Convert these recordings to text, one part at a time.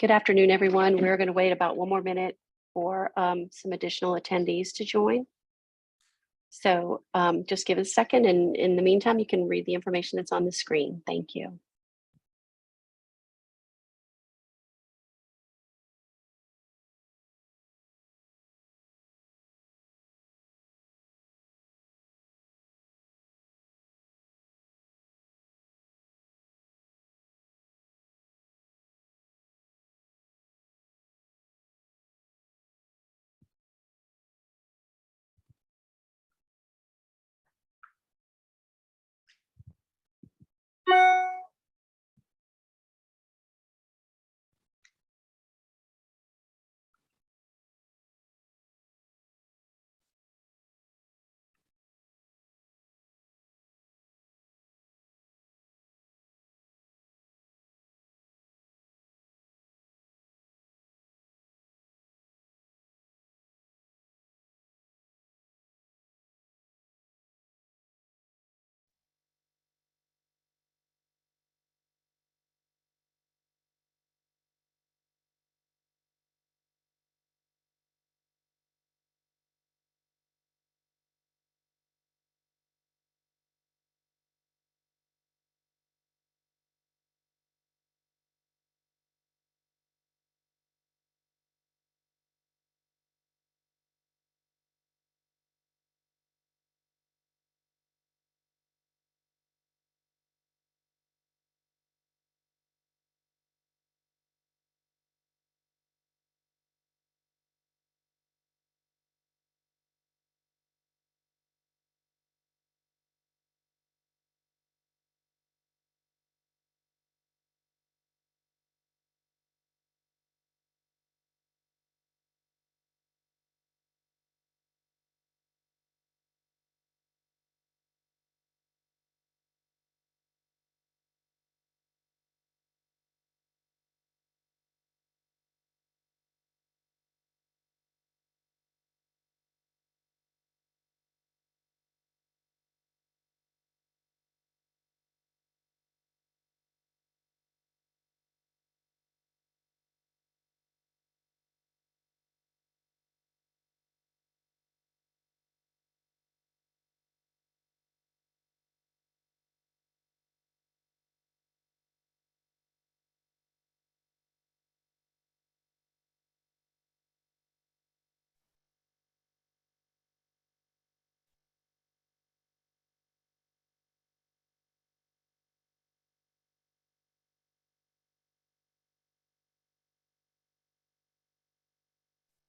Good afternoon, everyone. We're going to wait about one more minute for some additional attendees to join. So just give it a second, and in the meantime, you can read the information that's on the screen. Thank you.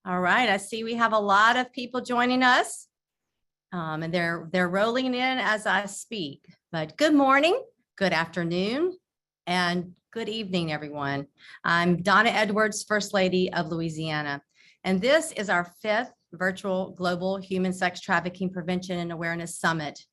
All right, I see we have a lot of people joining us, and they're rolling in as I speak. But good morning, good afternoon, and good evening, everyone. I'm Donna Edwards, First Lady of Louisiana, and this is our 5th virtual Global Human Sex Trafficking Prevention and Awareness Summit.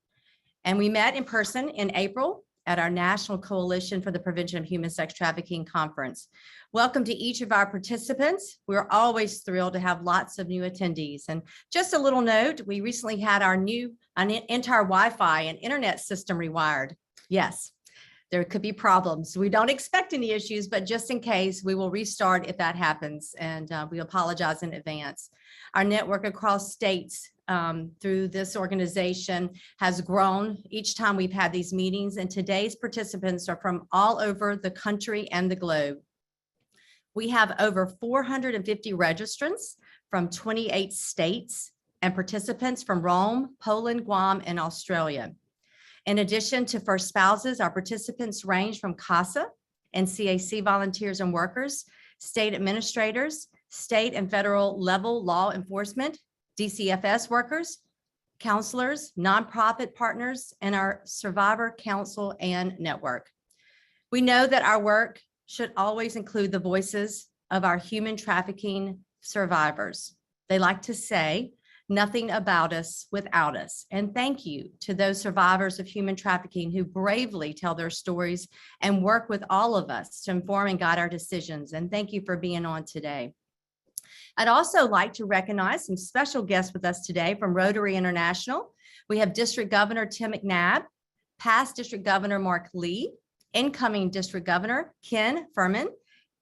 And we met in person in April at our National Coalition for the Prevention of Human Sex Trafficking Conference. Welcome to each of our participants. We're always thrilled to have lots of new attendees. And just a little note, we recently had our entire Wi-Fi and internet system rewired. Yes, there could be problems. We don't expect any issues, but just in case, we will restart if that happens, and we apologize in advance. Our network across states through this organization has grown each time we've had these meetings, and today's participants are from all over the country and the globe. We have over 450 registrants from 28 states and participants from Rome, Poland, Guam, and Australia. In addition to first spouses, our participants range from CASA and CAC volunteers and workers, state administrators, state and federal level law enforcement, DCFS workers, counselors, nonprofit partners, and our Survivor Council and Network. We know that our work should always include the voices of our human trafficking survivors. They like to say, nothing about us without us. And thank you to those survivors of human trafficking who bravely tell their stories and work with all of us to inform and guide our decisions. And thank you for being on today. I'd also like to recognize some special guests with us today from Rotary International. We have District Governor Tim McNabb, past District Governor Mark Lee, incoming District Governor Ken Furman,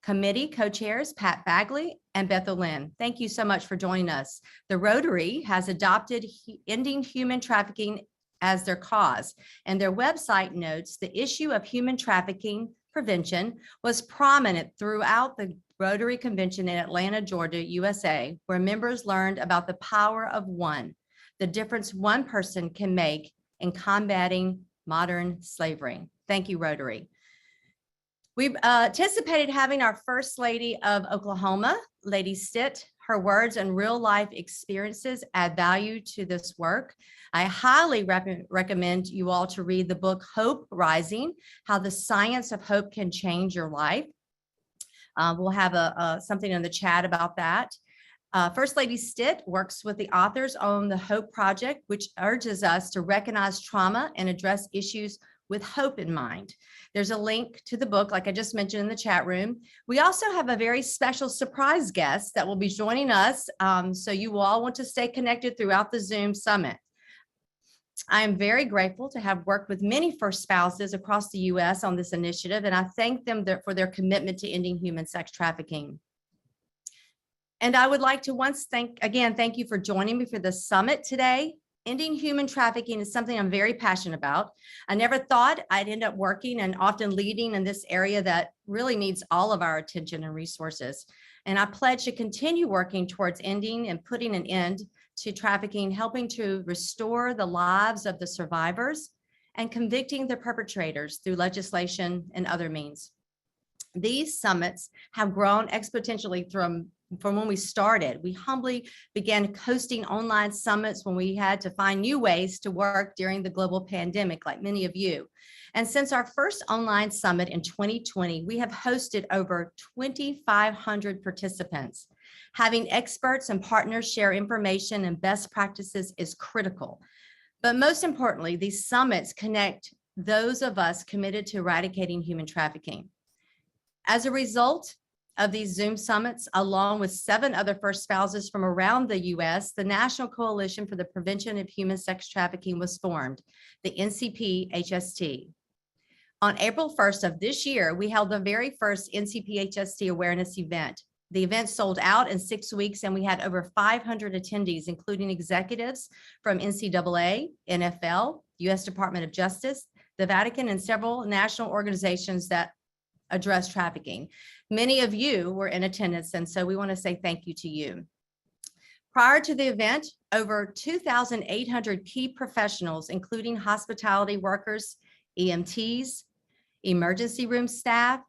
Committee co-chairs Pat Bagley and Bethel Lynn. Thank you so much for joining us. The Rotary has adopted ending human trafficking as their cause, and their website notes the issue of human trafficking prevention was prominent throughout the Rotary Convention in Atlanta, Georgia, USA, where members learned about the power of one, the difference one person can make in combating modern slavery. Thank you, Rotary. We've anticipated having our First Lady of Oklahoma, Lady Stitt. Her words and real life experiences add value to this work. I highly recommend you all to read the book Hope Rising, How the Science of Hope Can Change Your Life. We'll have something in the chat about that. First Lady Stitt works with the authors on the Hope Project, which urges us to recognize trauma and address issues with hope in mind. There's a link to the book, like I just mentioned, in the chat room. We also have a very special surprise guest that will be joining us. So you all want to stay connected throughout the Zoom summit. I am very grateful to have worked with many first spouses across the US on this initiative, and I thank them for their commitment to ending human sex trafficking. And I would like to thank you for joining me for the summit today. Ending human trafficking is something I'm very passionate about. I never thought I'd end up working and often leading in this area that really needs all of our attention and resources. And I pledge to continue working towards ending and putting an end to trafficking, helping to restore the lives of the survivors and convicting the perpetrators through legislation and other means. These summits have grown exponentially from when we started. We humbly began hosting online summits when we had to find new ways to work during the global pandemic, like many of you. And since our first online summit in 2020, we have hosted over 2,500 participants. Having experts and partners share information and best practices is critical. But most importantly, these summits connect those of us committed to eradicating human trafficking. As a result of these Zoom summits, along with 7 other first spouses from around the US, the National Coalition for the Prevention of Human Sex Trafficking was formed, the NCP-HST. On April 1st of this year, we held the very first NCP-HST awareness event. The event sold out in 6 weeks, and we had over 500 attendees, including executives from NCAA, NFL, US Department of Justice, the Vatican, and several national organizations that address trafficking. Many of you were in attendance, and so we want to say thank you to you. Prior to the event, over 2,800 key professionals, including hospitality workers, EMTs, emergency room staff,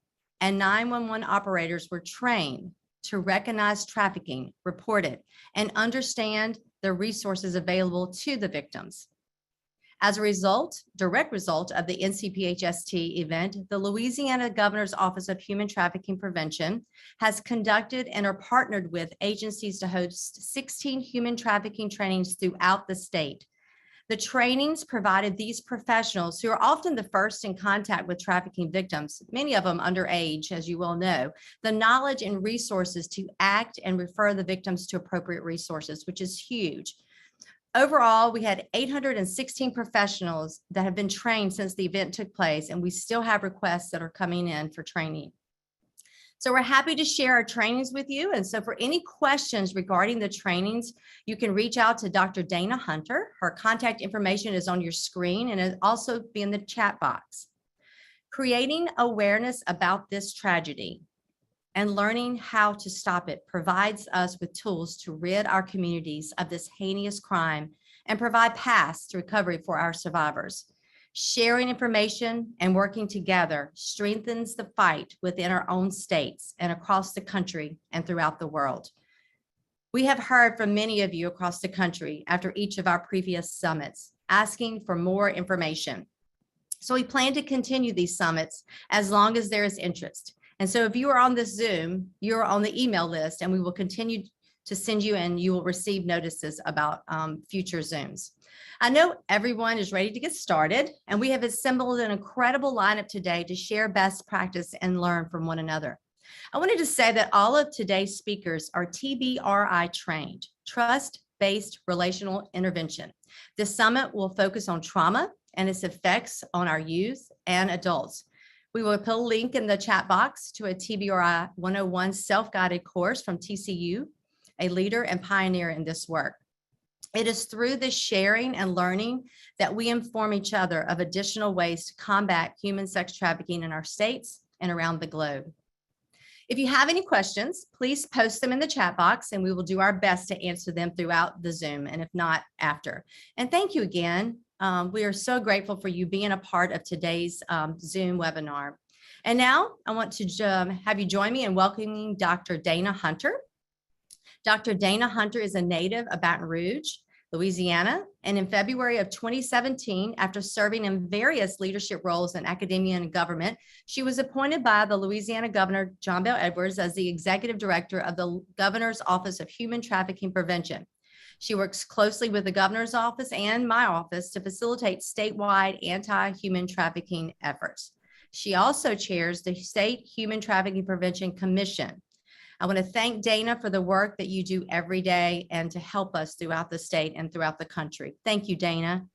and 911 operators were trained to recognize trafficking, report it, and understand the resources available to the victims. As a result, direct result of the NCP-HST event, the Louisiana Governor's Office of Human Trafficking Prevention has conducted and are partnered with agencies to host 16 human trafficking trainings throughout the state. The trainings provided these professionals, who are often the first in contact with trafficking victims, many of them underage, as you well know, the knowledge and resources to act and refer the victims to appropriate resources, which is huge. Overall, we had 816 professionals that have been trained since the event took place, and we still have requests that are coming in for training. So we're happy to share our trainings with you. And so for any questions regarding the trainings, you can reach out to Dr. Dana Hunter. Her contact information is on your screen and it'll also be in the chat box. Creating awareness about this tragedy and learning how to stop it provides us with tools to rid our communities of this heinous crime and provide paths to recovery for our survivors. Sharing information and working together strengthens the fight within our own states and across the country and throughout the world. We have heard from many of you across the country after each of our previous summits, asking for more information. So we plan to continue these summits as long as there is interest. And so if you are on this Zoom, you're on the email list, and we will continue to send you, and you will receive notices about future Zooms. I know everyone is ready to get started, and we have assembled an incredible lineup today to share best practice and learn from one another. I wanted to say that all of today's speakers are TBRI trained, trust-based relational intervention. This summit will focus on trauma and its effects on our youth and adults. We will put a link in the chat box to a TBRI 101 self-guided course from TCU, a leader and pioneer in this work. It is through this sharing and learning that we inform each other of additional ways to combat human sex trafficking in our states and around the globe. If you have any questions, please post them in the chat box and we will do our best to answer them throughout the Zoom, and if not, after. And thank you again. We are so grateful for you being a part of today's Zoom webinar. And now I want to have you join me in welcoming Dr. Dana Hunter. Dr. Dana Hunter is a native of Baton Rouge, Louisiana, and in February of 2017, after serving in various leadership roles in academia and government, she was appointed by the Louisiana Governor John Bel Edwards as the Executive Director of the Governor's Office of Human Trafficking Prevention. She works closely with the Governor's Office and my office to facilitate statewide anti-human trafficking efforts. She also chairs the State Human Trafficking Prevention Commission. I want to thank Dana for the work that you do every day and to help us throughout the state and throughout the country. Thank you, Dana.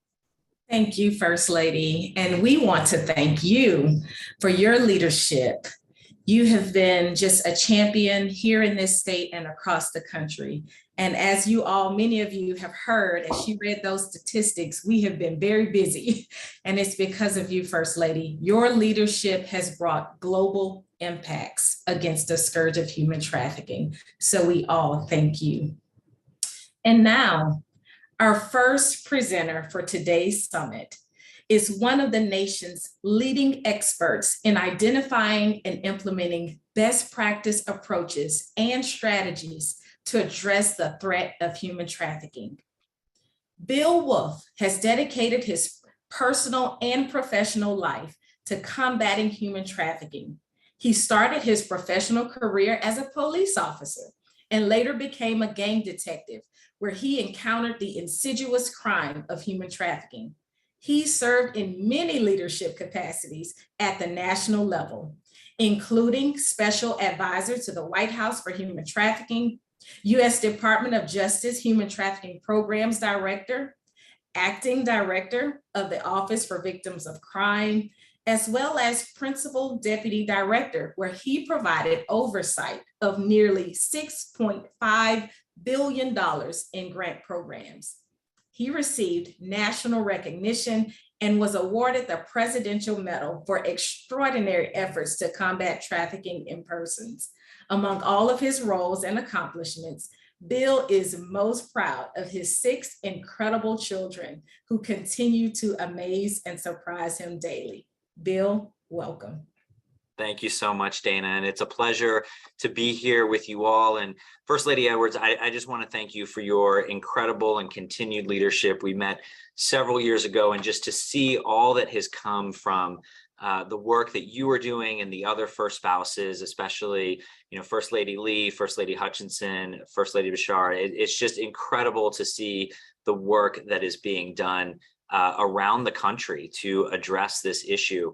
Thank you, First Lady. And we want to thank you for your leadership. You have been just a champion here in this state and across the country. And as you all, many of you have heard, as you read those statistics, we have been very busy. And it's because of you, First Lady. Your leadership has brought global impacts against the scourge of human trafficking. So we all thank you. And now, our first presenter for today's summit is one of the nation's leading experts in identifying and implementing best practice approaches and strategies to address the threat of human trafficking. Bill Wolf has dedicated his personal and professional life to combating human trafficking. He started his professional career as a police officer and later became a gang detective, where he encountered the insidious crime of human trafficking. He served in many leadership capacities at the national level, including special advisor to the White House for Human Trafficking, U.S. Department of Justice Human Trafficking Programs Director, acting director of the Office for Victims of Crime, as well as principal deputy director, where he provided oversight of nearly $6.5 billion in grant programs. He received national recognition and was awarded the Presidential Medal for extraordinary efforts to combat trafficking in persons. Among all of his roles and accomplishments, Bill is most proud of his 6 incredible children who continue to amaze and surprise him daily. Bill, welcome. Thank you so much, Dana. And it's a pleasure to be here with you all. And First Lady Edwards, I just want to thank you for your incredible and continued leadership. We met several years ago, and just to see all that has come from the work that you are doing and the other first spouses, especially, First Lady Lee, First Lady Hutchinson, First Lady Bashar, it's just incredible to see the work that is being done around the country to address this issue.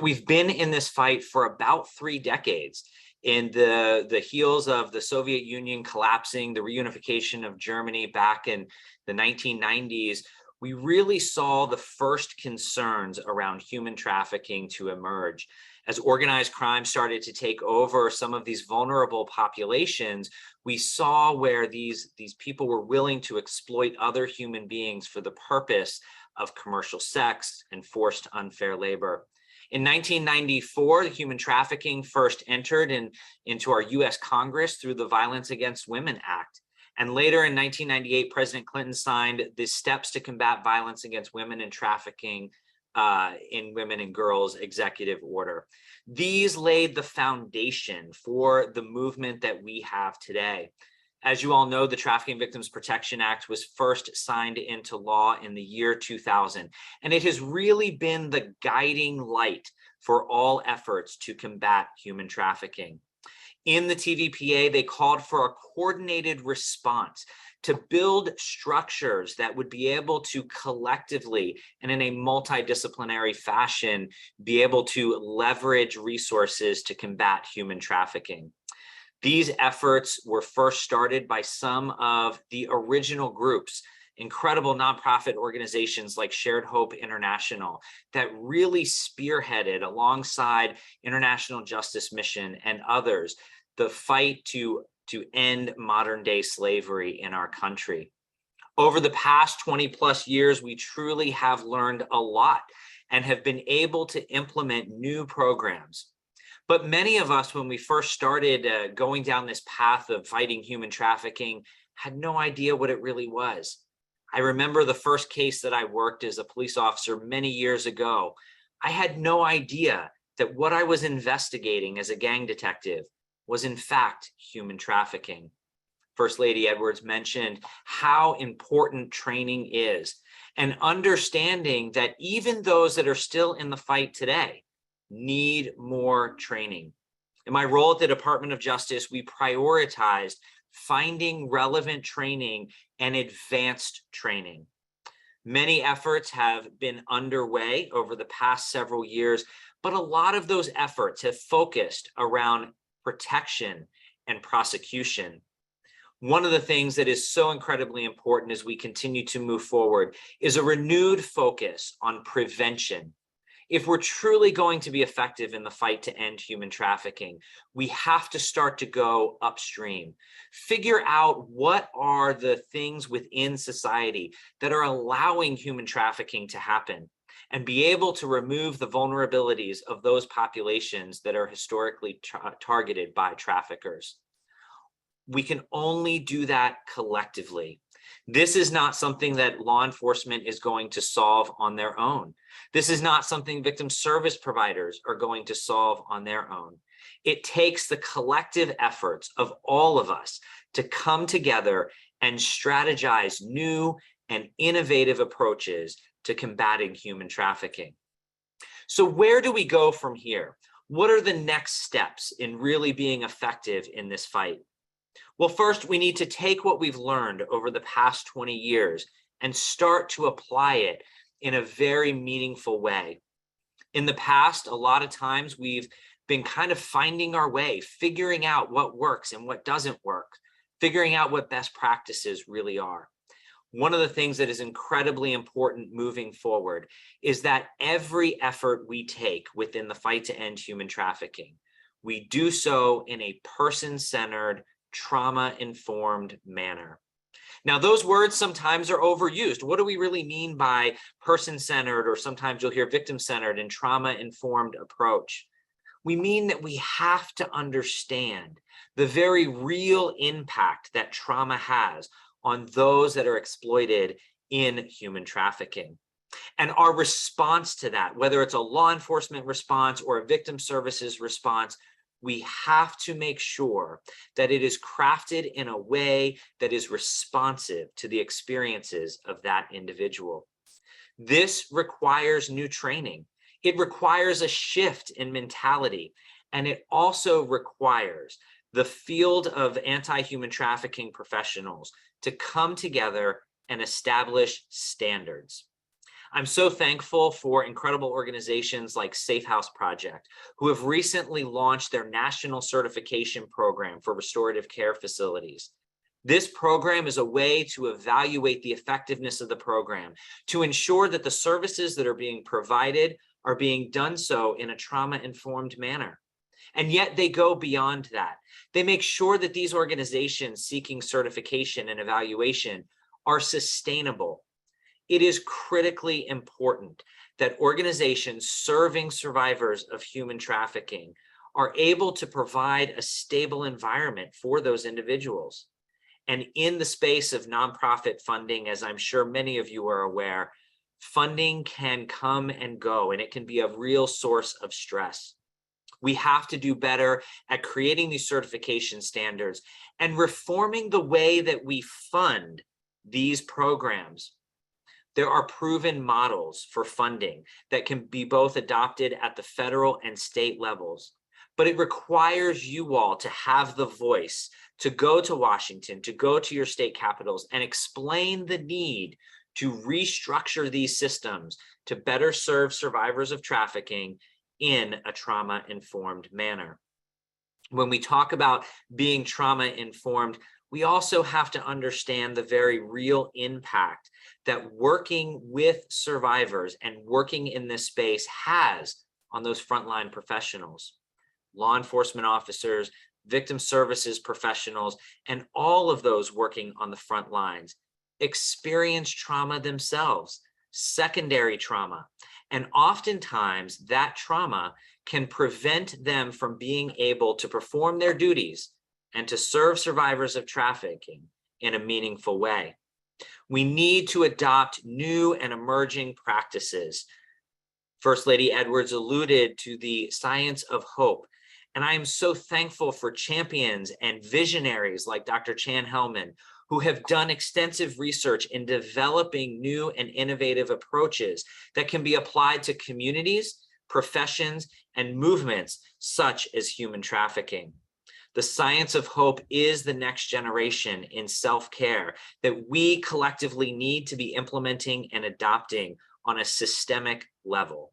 We've been in this fight for about 3 decades. In the heels of the Soviet Union collapsing, the reunification of Germany back in the 1990s, we really saw the first concerns around human trafficking to emerge. As organized crime started to take over some of these vulnerable populations, we saw where these people were willing to exploit other human beings for the purpose of commercial sex and forced unfair labor. In 1994, human trafficking first entered into our US Congress through the Violence Against Women Act. And later in 1998, President Clinton signed the Steps to Combat Violence Against Women and Trafficking in Women and Girls executive order. These laid the foundation for the movement that we have today. As you all know, the Trafficking Victims Protection Act was first signed into law in the year 2000, and it has really been the guiding light for all efforts to combat human trafficking. In the TVPA, they called for a coordinated response to build structures that would be able to collectively and in a multidisciplinary fashion be able to leverage resources to combat human trafficking. These efforts were first started by some of the original groups, incredible nonprofit organizations like Shared Hope International that really spearheaded alongside International Justice Mission and others the fight to end modern day slavery in our country. Over the past 20 plus years, we truly have learned a lot and have been able to implement new programs. But many of us, when we first started going down this path of fighting human trafficking, had no idea what it really was. I remember the first case that I worked as a police officer many years ago. I had no idea that what I was investigating as a gang detective was in fact human trafficking. First Lady Edwards mentioned how important training is, and understanding that even those that are still in the fight today need more training. In my role at the Department of Justice, we prioritized finding relevant training and advanced training. Many efforts have been underway over the past several years, but a lot of those efforts have focused around protection and prosecution. One of the things that is so incredibly important as we continue to move forward is a renewed focus on prevention. If we're truly going to be effective in the fight to end human trafficking, we have to start to go upstream. Figure out what are the things within society that are allowing human trafficking to happen, and be able to remove the vulnerabilities of those populations that are historically targeted by traffickers. We can only do that collectively. This is not something that law enforcement is going to solve on their own. This is not something victim service providers are going to solve on their own. It takes the collective efforts of all of us to come together and strategize new and innovative approaches to combating human trafficking. So where do we go from here? What are the next steps in really being effective in this fight? Well, first, we need to take what we've learned over the past 20 years and start to apply it in a very meaningful way. In the past, a lot of times we've been kind of finding our way, figuring out what works and what doesn't work, figuring out what best practices really are. One of the things that is incredibly important moving forward is that every effort we take within the fight to end human trafficking, we do so in a person-centered, trauma-informed manner. Now, those words sometimes are overused. What do we really mean by person-centered, or sometimes you'll hear victim-centered and trauma-informed approach? We mean that we have to understand the very real impact that trauma has on those that are exploited in human trafficking. And our response to that, whether it's a law enforcement response or a victim services response, we have to make sure that it is crafted in a way that is responsive to the experiences of that individual. This requires new training. It requires a shift in mentality, and it also requires the field of anti-human trafficking professionals to come together and establish standards. I'm so thankful for incredible organizations like Safe House Project, who have recently launched their national certification program for restorative care facilities. This program is a way to evaluate the effectiveness of the program, to ensure that the services that are being provided are being done so in a trauma-informed manner. And yet they go beyond that. They make sure that these organizations seeking certification and evaluation are sustainable. It is critically important that organizations serving survivors of human trafficking are able to provide a stable environment for those individuals. And in the space of nonprofit funding, as I'm sure many of you are aware, funding can come and go, and it can be a real source of stress. We have to do better at creating these certification standards and reforming the way that we fund these programs. There are proven models for funding that can be both adopted at the federal and state levels, but it requires you all to have the voice to go to Washington, to go to your state capitals and explain the need to restructure these systems to better serve survivors of trafficking in a trauma-informed manner. When we talk about being trauma-informed, we also have to understand the very real impact that working with survivors and working in this space has on those frontline professionals, law enforcement officers, victim services professionals, and all of those working on the front lines experience trauma themselves, secondary trauma. And oftentimes that trauma can prevent them from being able to perform their duties and to serve survivors of trafficking in a meaningful way. We need to adopt new and emerging practices. First Lady Edwards alluded to the science of hope. And I am so thankful for champions and visionaries like Dr. Chan Hellman, who have done extensive research in developing new and innovative approaches that can be applied to communities, professions, and movements such as human trafficking. The science of hope is the next generation in self-care that we collectively need to be implementing and adopting on a systemic level.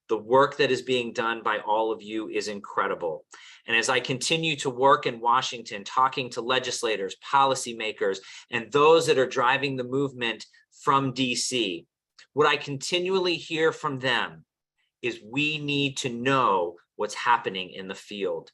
The work that is being done by all of you is incredible. And as I continue to work in Washington, talking to legislators, policymakers, and those that are driving the movement from DC, what I continually hear from them is we need to know what's happening in the field.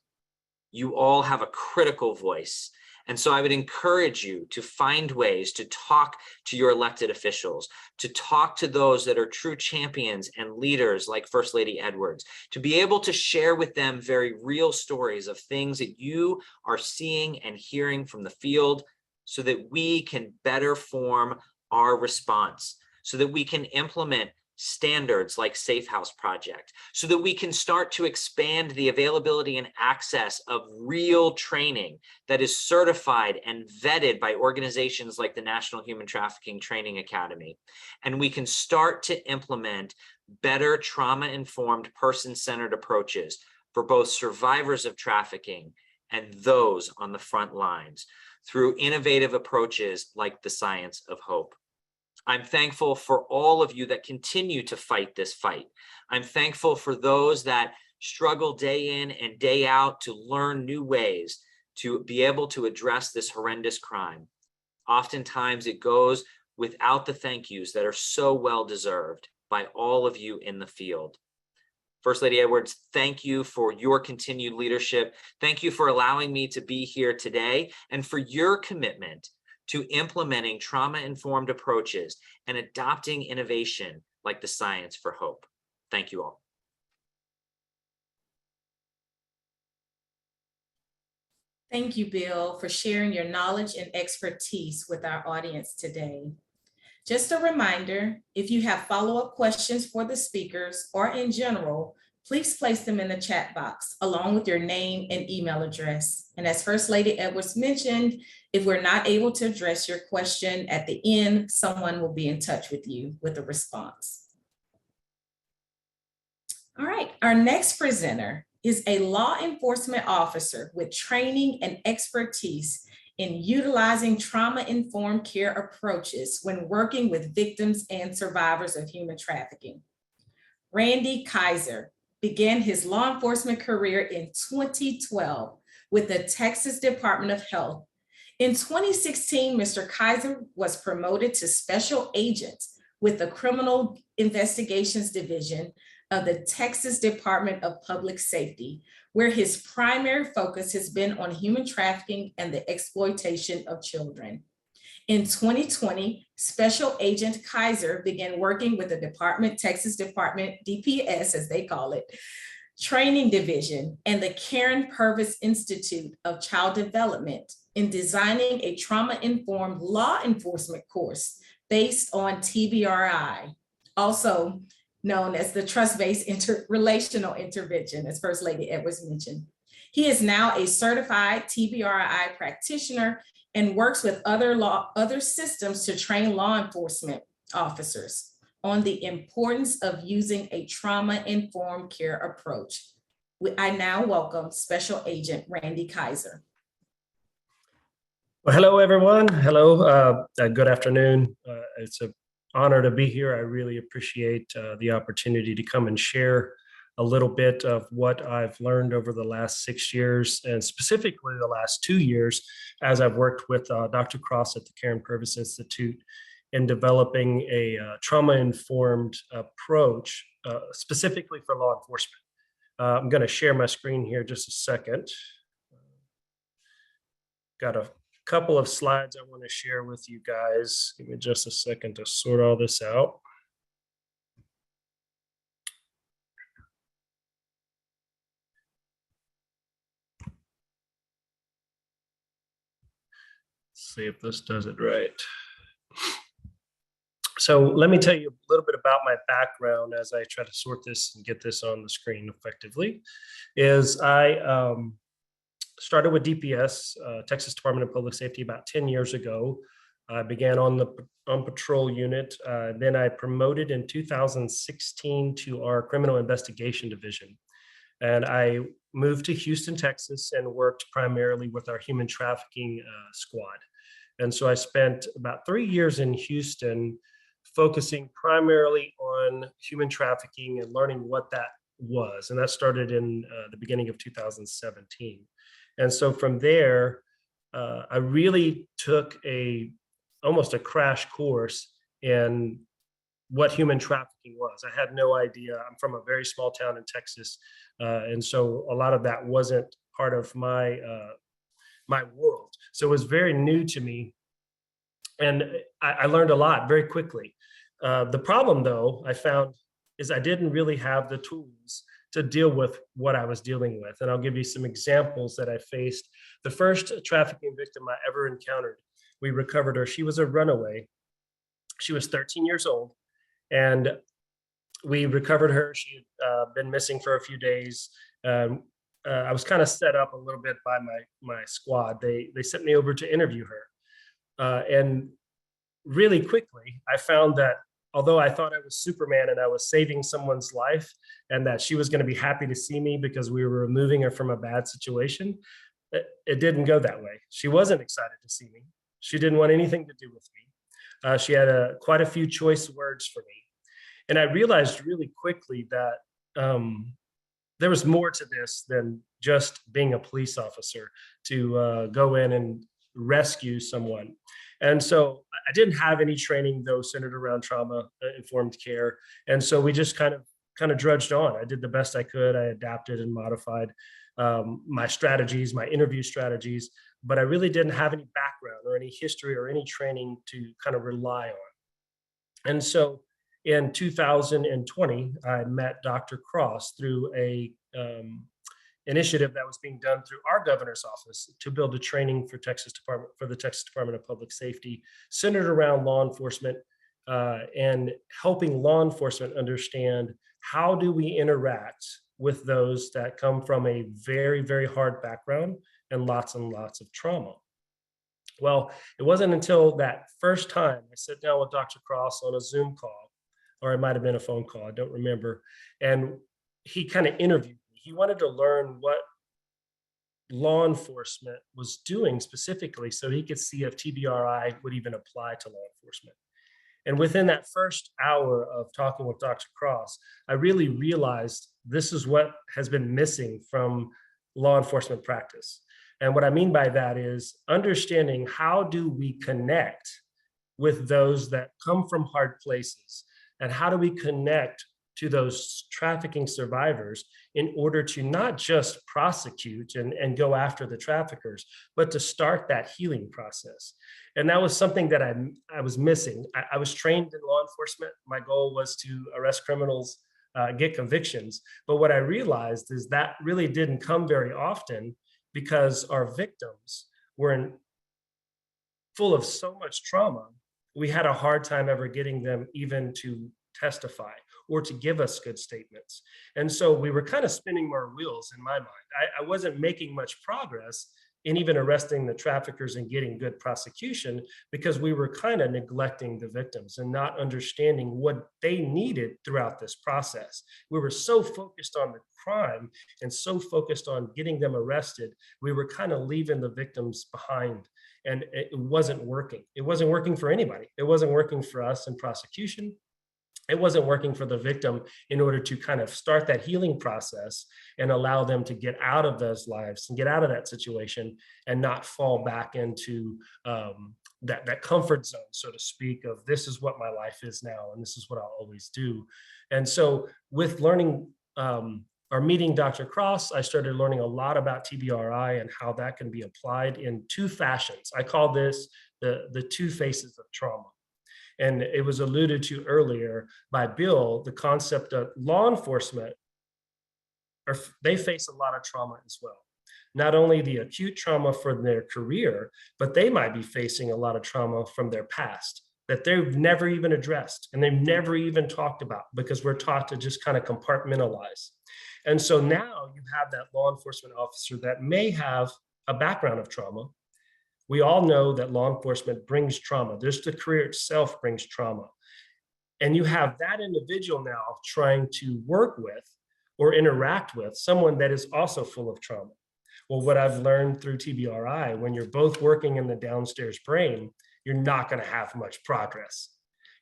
You all have a critical voice. And so I would encourage you to find ways to talk to your elected officials, to talk to those that are true champions and leaders like First Lady Edwards, to be able to share with them very real stories of things that you are seeing and hearing from the field so that we can better form our response, so that we can implement standards like Safe House Project, so that we can start to expand the availability and access of real training that is certified and vetted by organizations like the National Human Trafficking Training Academy. And we can start to implement better trauma-informed, person-centered approaches for both survivors of trafficking and those on the front lines through innovative approaches like the science of hope. I'm thankful for all of you that continue to fight this fight. I'm thankful for those that struggle day in and day out to learn new ways to be able to address this horrendous crime. Oftentimes it goes without the thank yous that are so well deserved by all of you in the field. First Lady Edwards, thank you for your continued leadership. Thank you for allowing me to be here today and for your commitment to implementing trauma-informed approaches and adopting innovation like the science for hope. Thank you all. Thank you, Bill, for sharing your knowledge and expertise with our audience today. Just a reminder, if you have follow-up questions for the speakers or in general, please place them in the chat box along with your name and email address. And as First Lady Edwards mentioned, if we're not able to address your question at the end, someone will be in touch with you with a response. All right, our next presenter is a law enforcement officer with training and expertise in utilizing trauma-informed care approaches when working with victims and survivors of human trafficking. Randy Kaiser began his law enforcement career in 2012 with the Texas Department of Health. In 2016, Mr. Kaiser was promoted to special agent with the Criminal Investigations Division of the Texas Department of Public Safety, where his primary focus has been on human trafficking and the exploitation of children. In 2020, Special Agent Kaiser began working with the Texas Department, DPS as they call it, Training Division and the Karen Purvis Institute of Child Development in designing a trauma-informed law enforcement course based on TBRI, also known as the trust-based relational intervention, as First Lady Edwards mentioned. He is now a certified TBRI practitioner and works with other systems to train law enforcement officers on the importance of using a trauma-informed care approach. I now welcome Special Agent Randy Kaiser. Well, hello, everyone. Hello, good afternoon. It's an honor to be here. I really appreciate the opportunity to come and share a little bit of what I've learned over the last 6 years, and specifically the last 2 years, as I've worked with Dr. Cross at the Karen Purvis Institute in developing a trauma-informed approach specifically for law enforcement. I'm going to share my screen here just a second. Got a couple of slides I want to share with you guys. Give me just a second to sort all this out. See if this does it right. So let me tell you a little bit about my background as I try to sort this and get this on the screen effectively. Is I started with DPS, Texas Department of Public Safety, about 10 years ago. I began on the patrol unit. Then I promoted in 2016 to our criminal investigation division. And I moved to Houston, Texas, and worked primarily with our human trafficking squad. And so I spent about 3 years in Houston focusing primarily on human trafficking and learning what that was. And that started in the beginning of 2017. And so from there, I really took almost a crash course in what human trafficking was. I had no idea. I'm from a very small town in Texas. And so a lot of that wasn't part of my world. So it was very new to me. And I learned a lot very quickly. The problem, though, I found is I didn't really have the tools to deal with what I was dealing with. And I'll give you some examples that I faced. The first trafficking victim I ever encountered, we recovered her. She was a runaway. She was 13 years old. And we recovered her. She had been missing for a few days. I was kind of set up a little bit by my squad. They sent me over to interview her. And really quickly, I found that although I thought I was Superman and I was saving someone's life and that she was going to be happy to see me because we were removing her from a bad situation, it didn't go that way. She wasn't excited to see me. She didn't want anything to do with me. She had quite a few choice words for me. And I realized really quickly that there was more to this than just being a police officer to go in and rescue someone. And so I didn't have any training, though, centered around trauma-informed care. And so we just kind of drudged on. I did the best I could. I adapted and modified my strategies, my interview strategies, but I really didn't have any background or any history or any training to kind of rely on. And so in 2020, I met Dr. Cross through a initiative that was being done through our governor's office to build a training for the Texas Department of Public Safety centered around law enforcement and helping law enforcement understand how do we interact with those that come from a very, very hard background and lots of trauma. Well, it wasn't until that first time I sat down with Dr. Cross on a Zoom call, or it might have been a phone call, I don't remember, and he kind of interviewed me. He wanted to learn what law enforcement was doing specifically so he could see if TBRI would even apply to law enforcement. And within that first hour of talking with Dr. Cross, I really realized this is what has been missing from law enforcement practice. And what I mean by that is understanding how do we connect with those that come from hard places, and how do we connect to those trafficking survivors in order to not just prosecute and go after the traffickers, but to start that healing process. And that was something that I was missing. I was trained in law enforcement. My goal was to arrest criminals, get convictions. But what I realized is that really didn't come very often because our victims were full of so much trauma. We had a hard time ever getting them even to testify or to give us good statements. And so we were kind of spinning our wheels in my mind. I wasn't making much progress in even arresting the traffickers and getting good prosecution because we were kind of neglecting the victims and not understanding what they needed throughout this process. We were so focused on the crime and so focused on getting them arrested, we were kind of leaving the victims behind. And it wasn't working. It wasn't working for anybody. It wasn't working for us in prosecution. it wasn't working for the victim in order to kind of start that healing process and allow them to get out of those lives and get out of that situation and not fall back into that comfort zone, so to speak, of this is what my life is now and this is what I'll always do. And so with learning or meeting Dr. Cross, I started learning a lot about TBRI and how that can be applied in two fashions. I call this the two faces of trauma. And it was alluded to earlier by Bill, the concept of law enforcement, they face a lot of trauma as well. Not only the acute trauma from their career, but they might be facing a lot of trauma from their past that they've never even addressed and they've never even talked about because we're taught to just kind of compartmentalize. And so now you have that law enforcement officer that may have a background of trauma. We all know that law enforcement brings trauma. Just the career itself brings trauma. And you have that individual now trying to work with or interact with someone that is also full of trauma. Well, what I've learned through TBRI, when you're both working in the downstairs brain, you're not going to have much progress.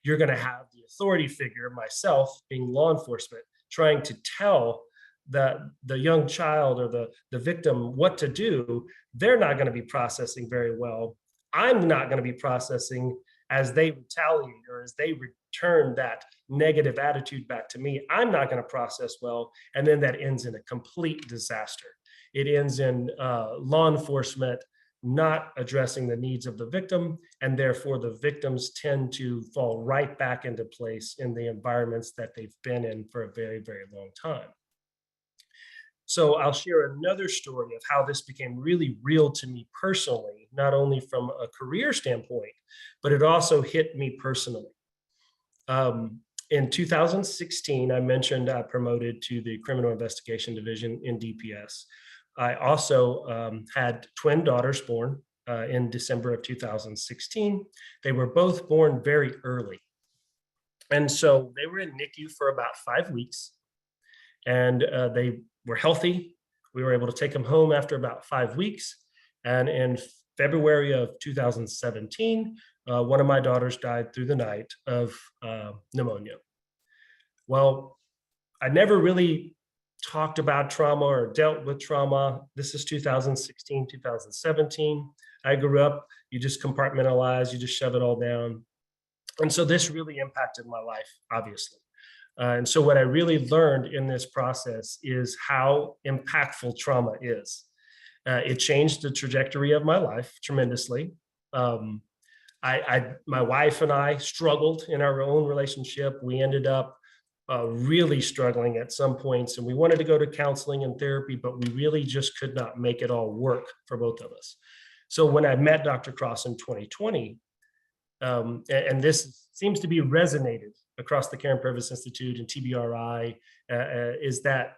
You're going to have the authority figure, myself being law enforcement, trying to tell the young child or the victim what to do. They're not going to be processing very well. I'm not going to be processing as they retaliate or as they return that negative attitude back to me. I'm not going to process well. And then that ends in a complete disaster. It ends in law enforcement not addressing the needs of the victim, and therefore the victims tend to fall right back into place in the environments that they've been in for a very, very long time. So I'll share another story of how this became really real to me personally, not only from a career standpoint, but it also hit me personally. In 2016, I mentioned I promoted to the Criminal Investigation Division in DPS. I also had twin daughters born in December of 2016. They were both born very early. And so they were in NICU for about 5 weeks, and they were healthy. We were able to take them home after about 5 weeks. And in February of 2017, one of my daughters died through the night of pneumonia. Well, I never really talked about trauma or dealt with trauma. This is 2016, 2017. I grew up, you just compartmentalize, you just shove it all down. And so this really impacted my life, obviously. And so what I really learned in this process is how impactful trauma is. It changed the trajectory of my life tremendously. My wife and I struggled in our own relationship. We ended up really struggling at some points, and we wanted to go to counseling and therapy, but we really just could not make it all work for both of us. So when I met Dr. Cross in 2020, and this seems to be resonated across the Care and Purpose Institute and TBRI, is that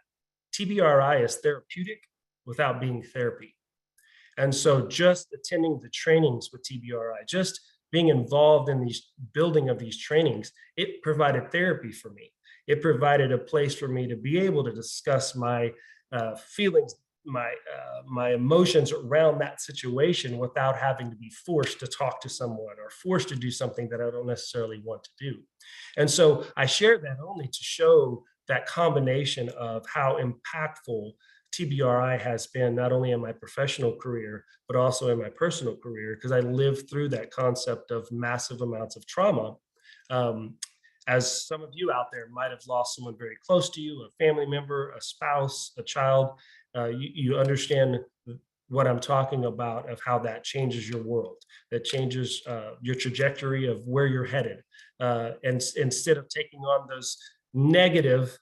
TBRI is therapeutic without being therapy. And so just attending the trainings with TBRI, just being involved in these building of these trainings, it provided therapy for me. It provided a place for me to be able to discuss my feelings, my emotions around that situation without having to be forced to talk to someone or forced to do something that I don't necessarily want to do. And so I share that only to show that combination of how impactful TBRI has been, not only in my professional career, but also in my personal career, because I lived through that concept of massive amounts of trauma. As some of you out there might have lost someone very close to you, a family member, a spouse, a child, you understand what I'm talking about, of how that changes your world, that changes your trajectory of where you're headed. And instead of taking on those negative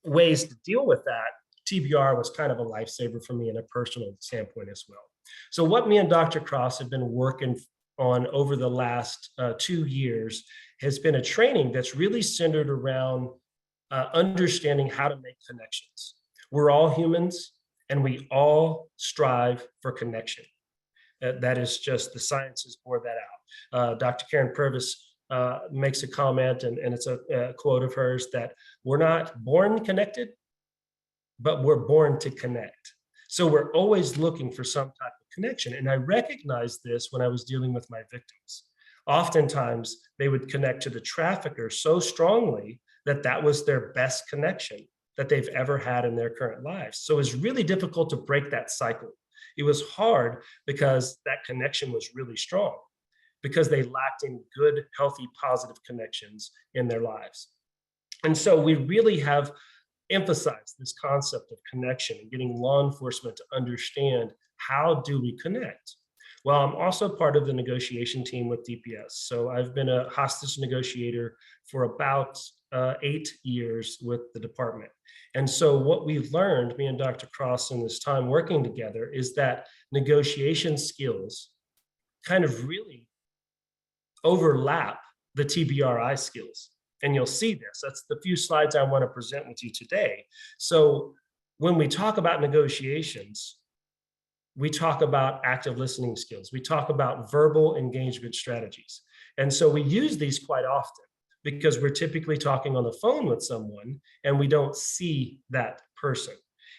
ways to deal with that, TBR was kind of a lifesaver for me in a personal standpoint as well. So what me and Dr. Cross have been working on over the last 2 years has been a training that's really centered around understanding how to make connections. We're all humans and we all strive for connection. That is just, the sciences bore that out. Dr. Karen Purvis makes a comment, and it's a quote of hers, that we're not born connected, but we're born to connect. So we're always looking for some type of connection. And I recognized this when I was dealing with my victims. Oftentimes, they would connect to the trafficker so strongly that that was their best connection that they've ever had in their current lives. So it's really difficult to break that cycle. It was hard because that connection was really strong, because they lacked in good, healthy, positive connections in their lives. And so we really have emphasized this concept of connection and getting law enforcement to understand, how do we connect? Well, I'm also part of the negotiation team with DPS. So I've been a hostage negotiator for about 8 years with the department. And so what we've learned, me and Dr. Cross in this time working together, is that negotiation skills kind of really overlap the TBRI skills. And you'll see this. That's the few slides I want to present with you today. So when we talk about negotiations, we talk about active listening skills. We talk about verbal engagement strategies. And so we use these quite often because we're typically talking on the phone with someone and we don't see that person.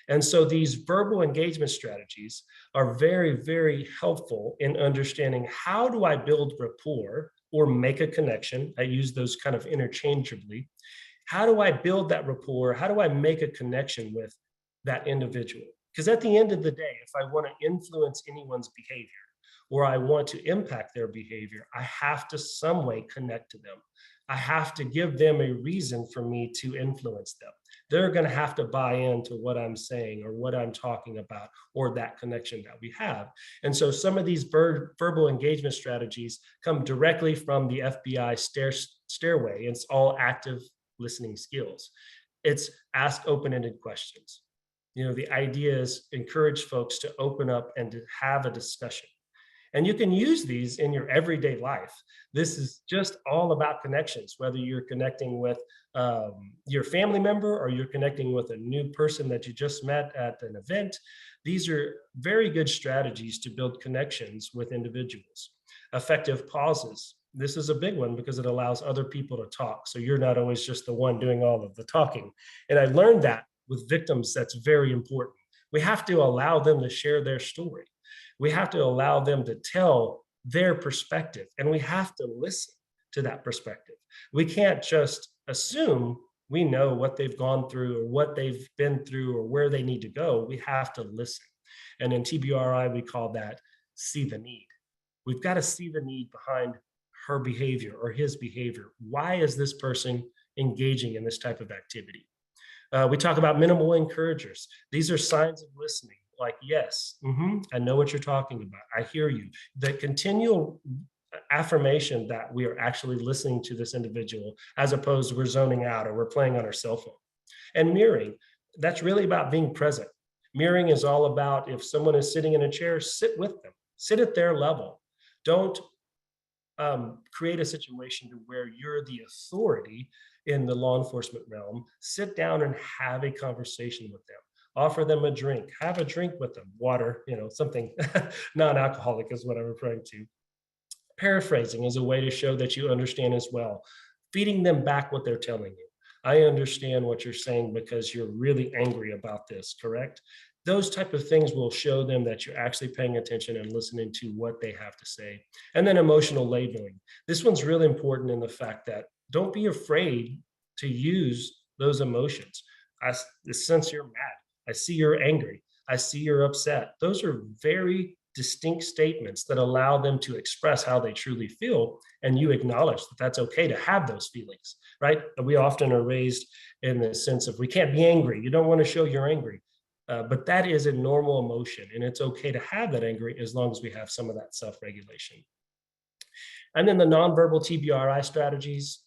And so these verbal engagement strategies are very, very helpful in understanding, how do I build rapport or make a connection? I use those kind of interchangeably. How do I build that rapport? How do I make a connection with that individual? Because at the end of the day, if I want to influence anyone's behavior or I want to impact their behavior, I have to some way connect to them. I have to give them a reason for me to influence them. They're going to have to buy into what I'm saying or what I'm talking about, or that connection that we have. And so some of these verbal engagement strategies come directly from the FBI stairway. It's all active listening skills. It's ask open-ended questions. The idea is encourage folks to open up and to have a discussion. And you can use these in your everyday life. This is just all about connections, whether you're connecting with your family member or you're connecting with a new person that you just met at an event. These are very good strategies to build connections with individuals. Effective pauses. This is a big one because it allows other people to talk. So you're not always just the one doing all of the talking. And I learned that with victims, that's very important. We have to allow them to share their story. We have to allow them to tell their perspective, and we have to listen to that perspective. We can't just assume we know what they've gone through or what they've been through or where they need to go. We have to listen. And in TBRI, we call that see the need. We've got to see the need behind her behavior or his behavior. Why is this person engaging in this type of activity? We talk about minimal encouragers. These are signs of listening, like, yes, I know what you're talking about. I hear you. The continual affirmation that we are actually listening to this individual, as opposed to we're zoning out or we're playing on our cell phone. And mirroring, that's really about being present. Mirroring is all about, if someone is sitting in a chair, sit with them, sit at their level. Don't create a situation to where you're the authority in the law enforcement realm. Sit down and have a conversation with them. Offer them a drink. Have a drink with them. Water, something non-alcoholic is what I'm referring to. Paraphrasing is a way to show that you understand as well. Feeding them back what they're telling you. I understand what you're saying because you're really angry about this, correct? Those type of things will show them that you're actually paying attention and listening to what they have to say. And then emotional labeling. This one's really important in the fact that don't be afraid to use those emotions. I sense you're mad. I see you're angry. I see you're upset. Those are very distinct statements that allow them to express how they truly feel, and you acknowledge that that's okay to have those feelings, right? We often are raised in the sense of we can't be angry. You don't want to show you're angry. But that is a normal emotion, and it's okay to have that angry as long as we have some of that self-regulation. And then the nonverbal TBRI strategies,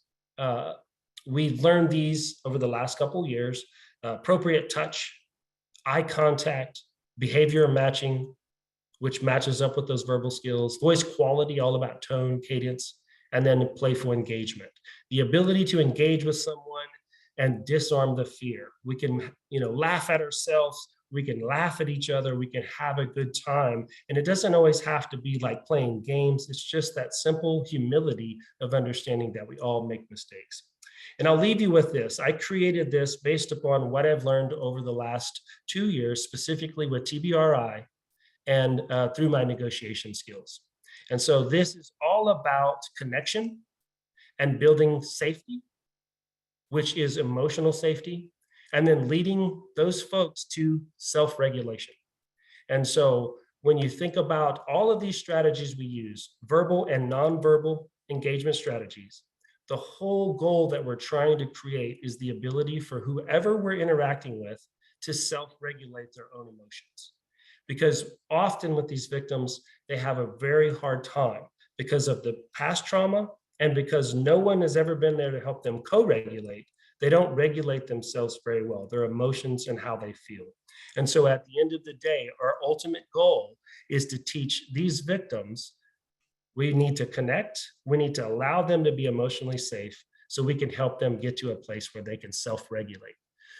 we've learned these over the last couple of years. Appropriate touch, eye contact, behavior matching, which matches up with those verbal skills, voice quality, all about tone, cadence, and then playful engagement. The ability to engage with someone and disarm the fear. We can, laugh at ourselves. We can laugh at each other. We can have a good time. And it doesn't always have to be like playing games. It's just that simple humility of understanding that we all make mistakes. And I'll leave you with this. I created this based upon what I've learned over the last 2 years, specifically with TBRI and through my negotiation skills. And so this is all about connection and building safety, which is emotional safety, and then leading those folks to self-regulation. And so when you think about all of these strategies we use, verbal and nonverbal engagement strategies, the whole goal that we're trying to create is the ability for whoever we're interacting with to self-regulate their own emotions. Because often with these victims, they have a very hard time because of the past trauma and because no one has ever been there to help them co-regulate. They don't regulate themselves very well, their emotions and how they feel. And so at the end of the day, our ultimate goal is to teach these victims we need to connect, we need to allow them to be emotionally safe so we can help them get to a place where they can self-regulate.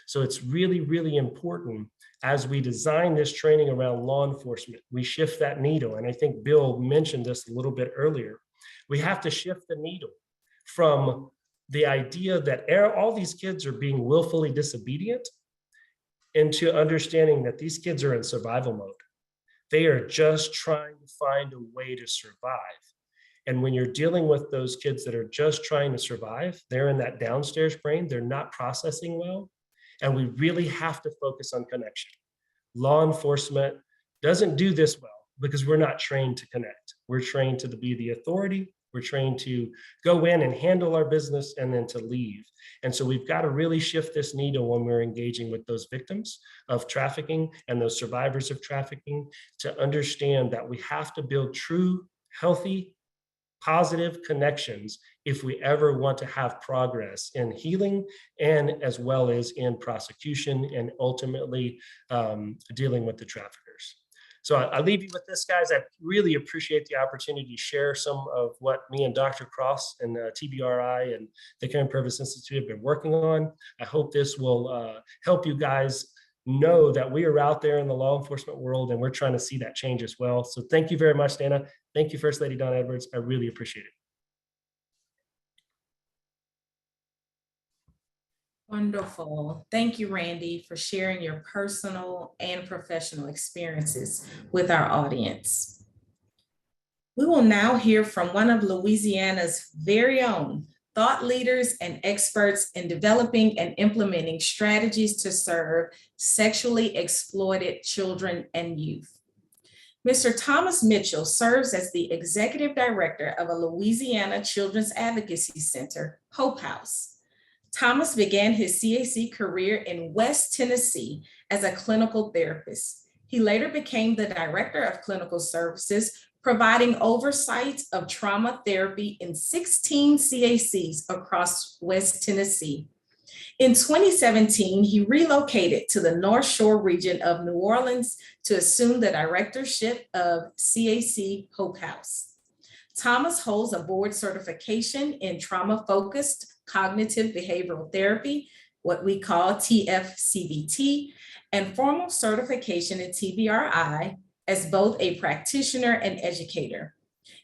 So it's really, really important as we design this training around law enforcement, we shift that needle. And I think Bill mentioned this a little bit earlier. We have to shift the needle from the idea that all these kids are being willfully disobedient into understanding that these kids are in survival mode. They are just trying to find a way to survive. And when you're dealing with those kids that are just trying to survive, they're in that downstairs brain, they're not processing well. And we really have to focus on connection. Law enforcement doesn't do this well because we're not trained to connect. We're trained to be the authority. We're trained to go in and handle our business and then to leave. And so we've got to really shift this needle when we're engaging with those victims of trafficking and those survivors of trafficking to understand that we have to build true, healthy, positive connections if we ever want to have progress in healing and as well as in prosecution and ultimately dealing with the traffickers. So I leave you with this, guys. I really appreciate the opportunity to share some of what me and Dr. Cross and TBRI and the Caring Purpose Institute have been working on. I hope this will help you guys know that we are out there in the law enforcement world and we're trying to see that change as well. So thank you very much, Dana. Thank you, First Lady Dawn Edwards. I really appreciate it. Wonderful. Thank you, Randy, for sharing your personal and professional experiences with our audience. We will now hear from one of Louisiana's very own thought leaders and experts in developing and implementing strategies to serve sexually exploited children and youth. Mr. Thomas Mitchell serves as the Executive Director of a Louisiana Children's Advocacy Center, Hope House. Thomas began his CAC career in West Tennessee as a clinical therapist. He later became the Director of Clinical Services, providing oversight of trauma therapy in 16 CACs across West Tennessee. In 2017, he relocated to the North Shore region of New Orleans to assume the directorship of CAC Hope House. Thomas holds a board certification in trauma-focused cognitive behavioral therapy, what we call TFCBT, and formal certification in TBRI as both a practitioner and educator.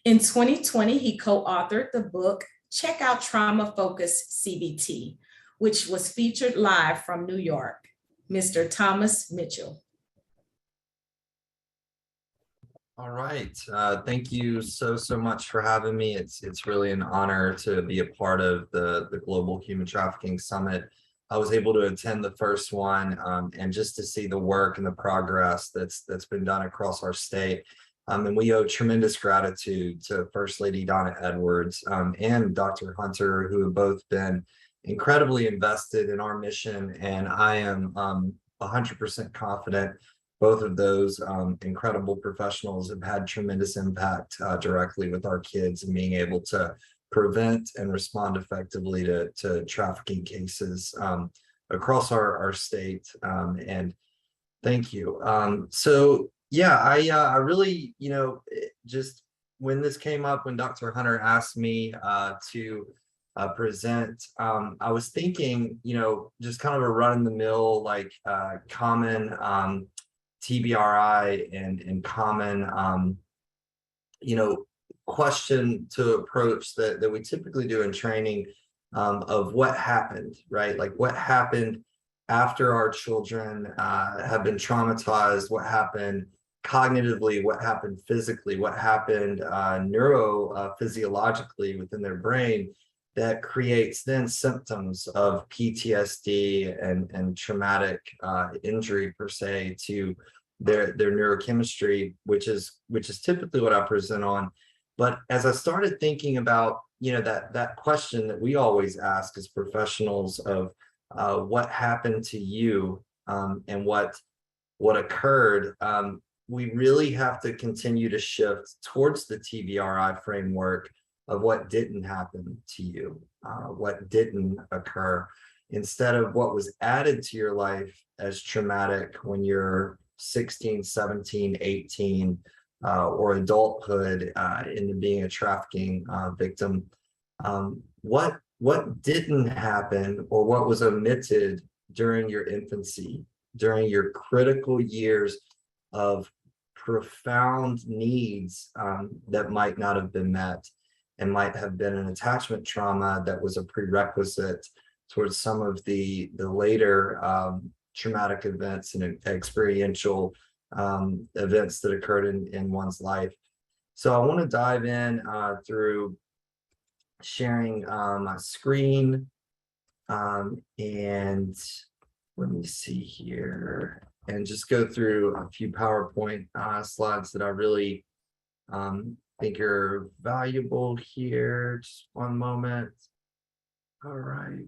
In 2020, he co-authored the book, Check Out Trauma-Focused CBT, which was featured live from New York. Mr. Thomas Mitchell. All right. Thank you so much for having me. It's really an honor to be a part of the Global Human Trafficking Summit. I was able to attend the first one and just to see the work and the progress that's been done across our state. And we owe tremendous gratitude to First Lady Donna Edwards and Dr. Hunter, who have both been incredibly invested in our mission. And I am 100% confident both of those incredible professionals have had tremendous impact directly with our kids and being able to prevent and respond effectively to trafficking cases across our state. And thank you. So yeah, I really, just when this came up, when Dr. Hunter asked me to present, I was thinking, just kind of a run-of-the-mill, like common TBRI and common, question to approach that we typically do in training of what happened, right? Like what happened after our children have been traumatized, what happened cognitively, what happened physically, what happened neurophysiologically within their brain that creates then symptoms of PTSD and traumatic injury per se to their neurochemistry, which is typically what I present on. But as I started thinking about, that question that we always ask as professionals of what happened to you, and what occurred, we really have to continue to shift towards the TVRI framework of what didn't happen to you, what didn't occur, instead of what was added to your life as traumatic when you're 16, 17, 18, or adulthood into being a trafficking victim. What didn't happen, or what was omitted during your infancy, during your critical years of profound needs that might not have been met, and might have been an attachment trauma that was a prerequisite towards some of the later traumatic events and experiential events that occurred in one's life. So I want to dive in through sharing my screen, and let me see here, and just go through a few PowerPoint slides that I really think are valuable here. Just one moment. All right.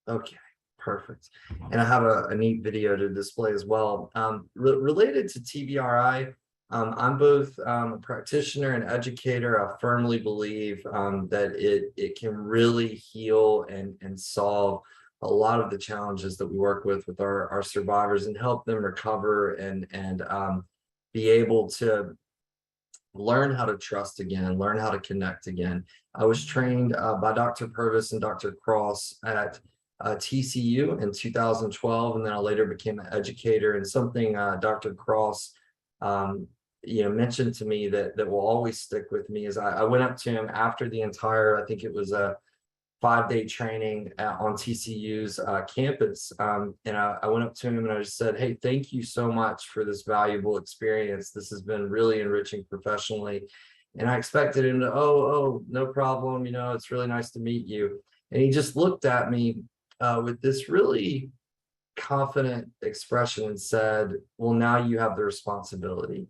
Okay, perfect. And I have a neat video to display as well. Related to TVRI, I'm both a practitioner and educator. I firmly believe that it can really heal and solve a lot of the challenges that we work with our survivors, and help them recover and be able to learn how to trust again, learn how to connect again. I was trained by Dr. Purvis and Dr. Cross at TCU in 2012, and then I later became an educator. And something Dr. Cross mentioned to me that will always stick with me is I went up to him after the entire, I think it was a 5-day training on TCU's campus. And I went up to him and I just said, hey, thank you so much for this valuable experience. This has been really enriching professionally. And I expected him to, oh, no problem. It's really nice to meet you. And he just looked at me with this really confident expression and said, well, now you have the responsibility.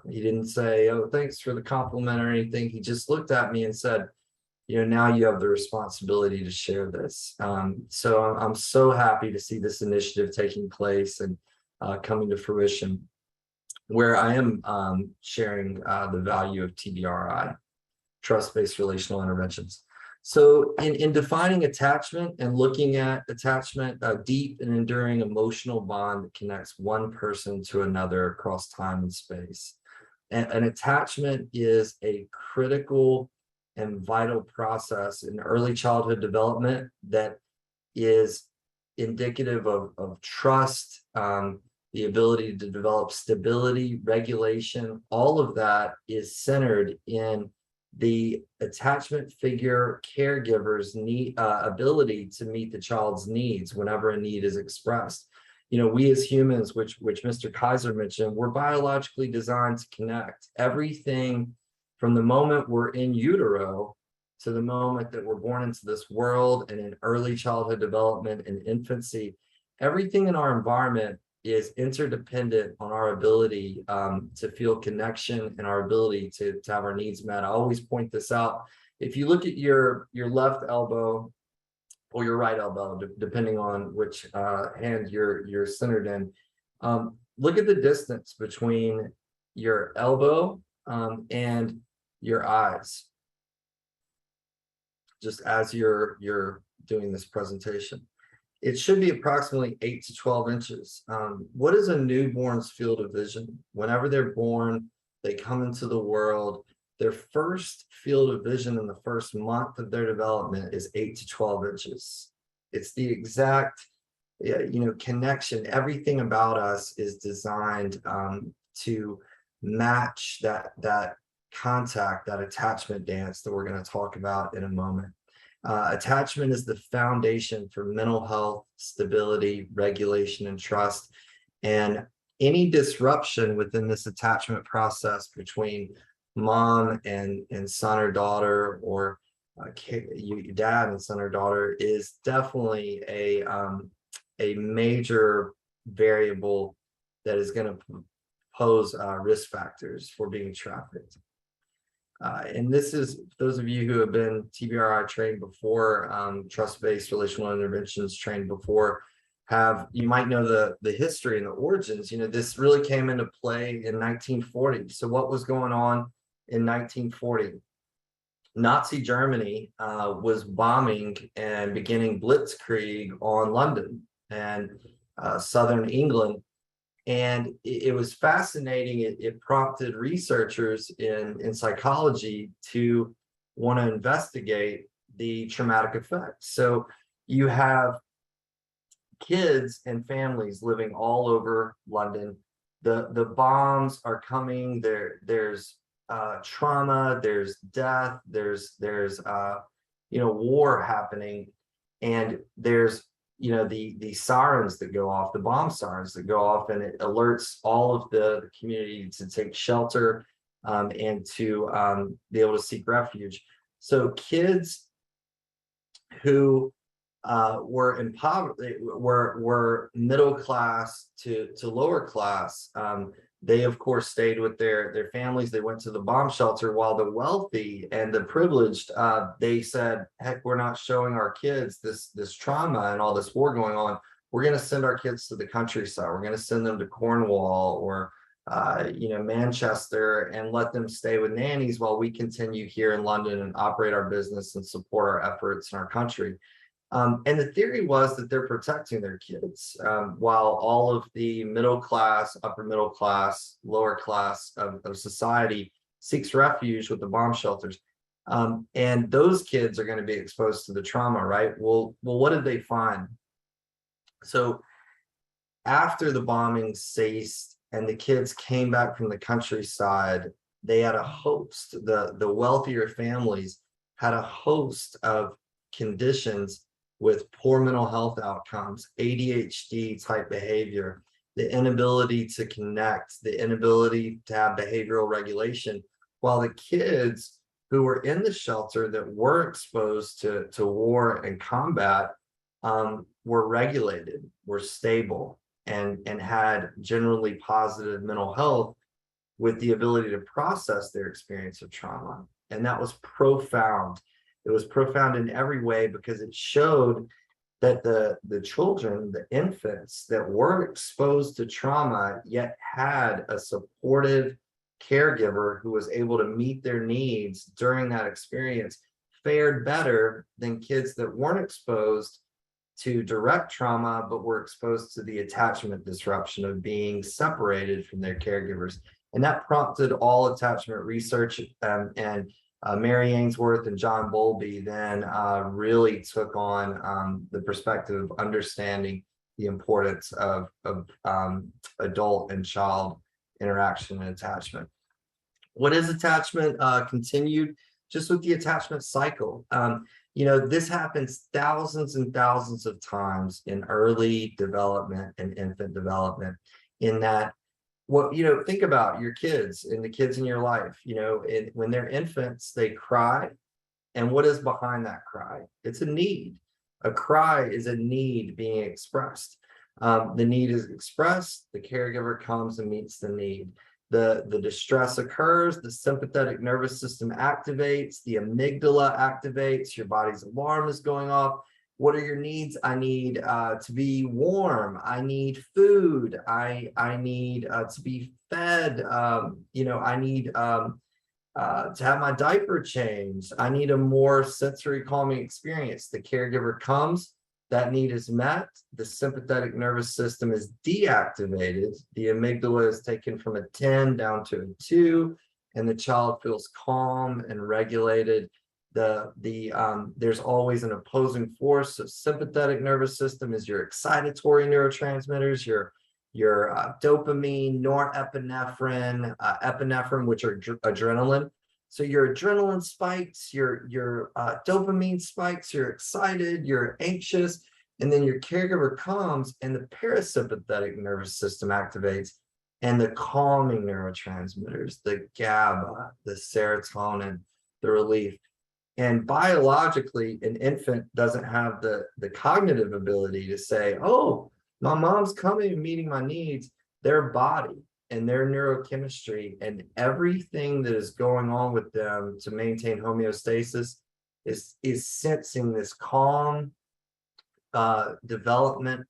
He didn't say, oh, thanks for the compliment or anything. He just looked at me and said, now you have the responsibility to share this. So I'm so happy to see this initiative taking place and coming to fruition, where I am sharing the value of TBRI, trust-based relational interventions. So in defining attachment and looking at attachment, a deep and enduring emotional bond that connects one person to another across time and space. And an attachment is a critical and vital process in early childhood development that is indicative of trust, the ability to develop stability, regulation. All of that is centered in the attachment figure caregiver's ability to meet the child's needs whenever a need is expressed. We as humans, which Mr. Kaiser mentioned, we're biologically designed to connect. Everything from the moment we're in utero to the moment that we're born into this world, and in early childhood development and infancy, everything in our environment is interdependent on our ability to feel connection and our ability to have our needs met. I always point this out. If you look at your left elbow or your right elbow, depending on which hand you're centered in, look at the distance between your elbow and your eyes, just as you're doing this presentation. It should be approximately 8 to 12 inches. What is a newborn's field of vision? Whenever they're born, they come into the world. Their first field of vision in the first month of their development is 8 to 12 inches. It's the exact, connection. Everything about us is designed to match that contact, that attachment dance that we're going to talk about in a moment. Attachment is the foundation for mental health, stability, regulation, and trust. And any disruption within this attachment process between mom and son or daughter, or dad and son or daughter, is definitely a major variable that is going to pose risk factors for being trafficked. And this is those of you who have been TBRI trained before, trust-based relational interventions trained before, you might know the history and the origins. This really came into play in 1940. So what was going on in 1940? Nazi Germany was bombing and beginning blitzkrieg on London and southern England. And it was fascinating. It prompted researchers in psychology to want to investigate the traumatic effects. So you have kids and families living all over London. The bombs are coming. There's trauma, there's death, there's war happening, and there's the sirens that go off, the bomb sirens that go off, and it alerts all of the community to take shelter and to be able to seek refuge. So kids who were impoverished, were middle class to lower class, they of course stayed with their families. They went to the bomb shelter, while the wealthy and the privileged, they said, heck, we're not showing our kids this trauma and all this war going on. We're going to send our kids to the countryside. We're going to send them to Cornwall or Manchester, and let them stay with nannies while we continue here in London and operate our business and support our efforts in our country. And the theory was that they're protecting their kids, while all of the middle class, upper middle class, lower class of society seeks refuge with the bomb shelters. And those kids are going to be exposed to the trauma, right? Well, what did they find? So after the bombing ceased and the kids came back from the countryside, they had a host, the wealthier families had a host of conditions with poor mental health outcomes, ADHD type behavior, the inability to connect, the inability to have behavioral regulation, while the kids who were in the shelter that were exposed to war and combat were regulated, were stable, and had generally positive mental health with the ability to process their experience of trauma. And that was profound. It was profound in every way, because it showed that the children, the infants that were exposed to trauma yet had a supportive caregiver who was able to meet their needs during that experience fared better than kids that weren't exposed to direct trauma but were exposed to the attachment disruption of being separated from their caregivers. And that prompted all attachment research, and Mary Ainsworth and John Bowlby then really took on the perspective of understanding the importance of adult and child interaction and attachment. What is attachment? Continued just with the attachment cycle. This happens thousands and thousands of times in early development and infant development, in that think about your kids and the kids in your life. When they're infants, they cry. And what is behind that cry? It's a need. A cry is a need being expressed. The need is expressed, the caregiver comes and meets the need. The distress occurs, the sympathetic nervous system activates, the amygdala activates, your body's alarm is going off. What are your needs? I need to be warm. I need food. I need to be fed. I need to have my diaper changed. I need a more sensory calming experience. The caregiver comes, that need is met. The sympathetic nervous system is deactivated. The amygdala is taken from a 10 down to a 2, and the child feels calm and regulated. There's always an opposing force. So sympathetic nervous system is your excitatory neurotransmitters, your dopamine, norepinephrine, epinephrine, which are adrenaline. So your adrenaline spikes, your dopamine spikes, you're excited, you're anxious, and then your caregiver comes and the parasympathetic nervous system activates, and the calming neurotransmitters, the GABA, the serotonin, the relief. And biologically, an infant doesn't have the cognitive ability to say, oh, my mom's coming and meeting my needs. Their body and their neurochemistry and everything that is going on with them to maintain homeostasis is sensing this calm development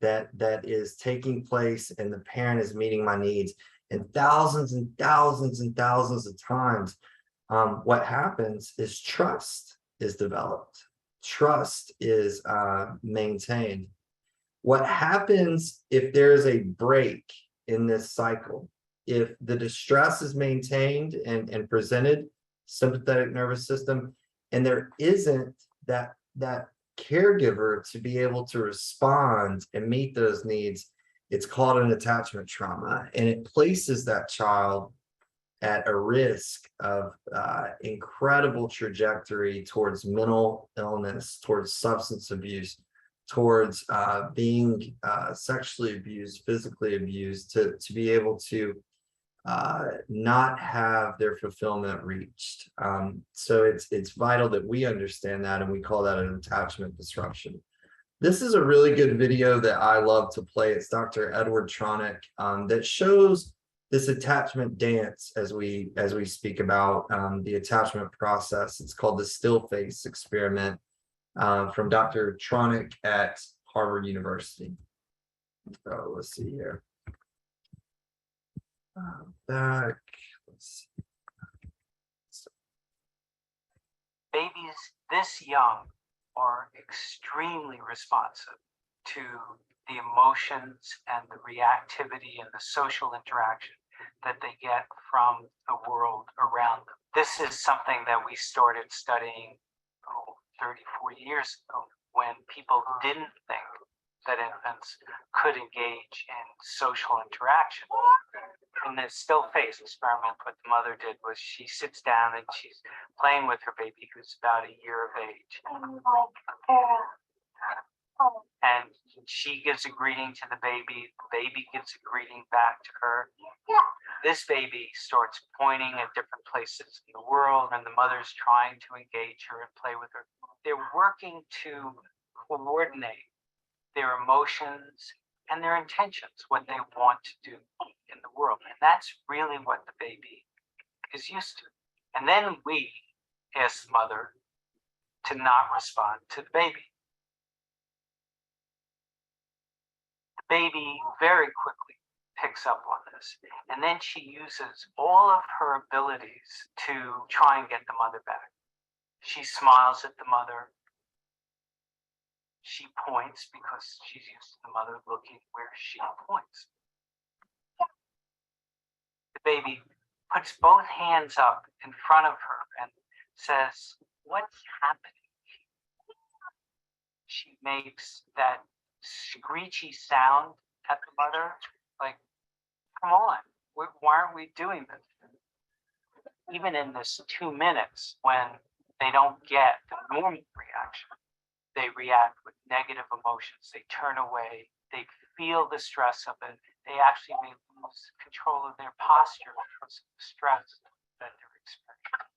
that is taking place, and the parent is meeting my needs. And thousands and thousands and thousands of times, what happens is trust is developed. Trust is maintained. What happens if there's a break in this cycle, if the distress is maintained and presented, sympathetic nervous system, and there isn't that caregiver to be able to respond and meet those needs, it's called an attachment trauma, and it places that child at a risk of incredible trajectory towards mental illness, towards substance abuse, towards being sexually abused, physically abused, to be able to not have their fulfillment reached. So it's vital that we understand that, and we call that an attachment disruption. This is a really good video that I love to play. It's Dr. Edward Tronick that shows this attachment dance as we speak about the attachment process. It's called the still face experiment from Dr. Tronick at Harvard University. So let's see here. Back. Let's see. Babies this young are extremely responsive to the emotions and the reactivity and the social interaction that they get from the world around them. This is something that we started studying 30, 40 years ago, when people didn't think that infants could engage in social interaction. In the still face experiment, what the mother did was she sits down and she's playing with her baby, who's about a year of age. And she gives a greeting to the baby gives a greeting back to her. This baby starts pointing at different places in the world, and the mother's trying to engage her and play with her. They're working to coordinate their emotions and their intentions, what they want to do in the world. And that's really what the baby is used to. And then we ask the mother to not respond to the baby. The baby very quickly picks up on this. And then she uses all of her abilities to try and get the mother back. She smiles at the mother. She points because she's used to the mother looking where she points. The baby puts both hands up in front of her and says, "What's happening?" She makes that screechy sound at the mother, like, "Come on, why aren't we doing this?" Even in this 2 minutes, when they don't get the normal reaction, they react with negative emotions. They turn away. They feel the stress of it. They actually may lose control of their posture because of the stress that they're experiencing.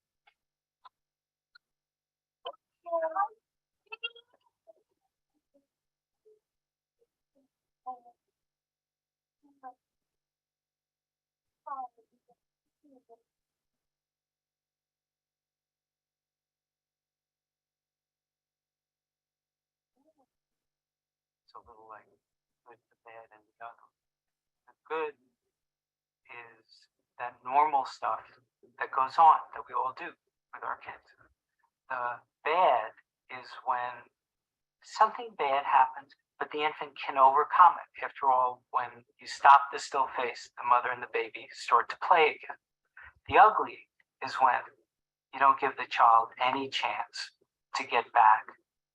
It's a little like good, the bad, and the ugly. The good is that normal stuff that goes on that we all do with our kids. The bad is when something bad happens, but the infant can overcome it. After all, when you stop the still face, the mother and the baby start to play again. The ugly is when you don't give the child any chance to get back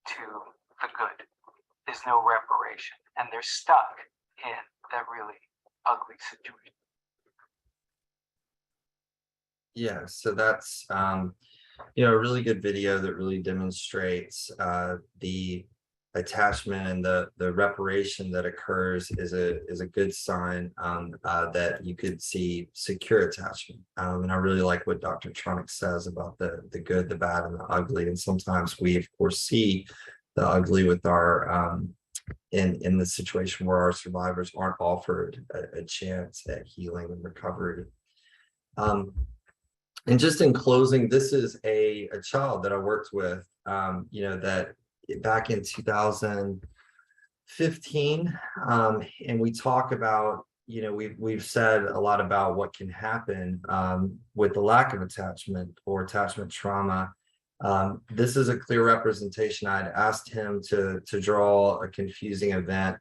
to the good. There's no reparation, and they're stuck in that really ugly situation. Yeah, so that's a really good video that really demonstrates the attachment and the reparation that occurs is a good sign that you could see secure attachment. And I really like what Dr. Tronick says about the good, the bad, and the ugly. And sometimes we, of course, see the ugly with our in the situation where our survivors aren't offered a chance at healing and recovery. And just in closing, this is a child that I worked with, that back in 2015, and we talk about, we've said a lot about what can happen with the lack of attachment or attachment trauma. This is a clear representation. I'd asked him to draw a confusing event,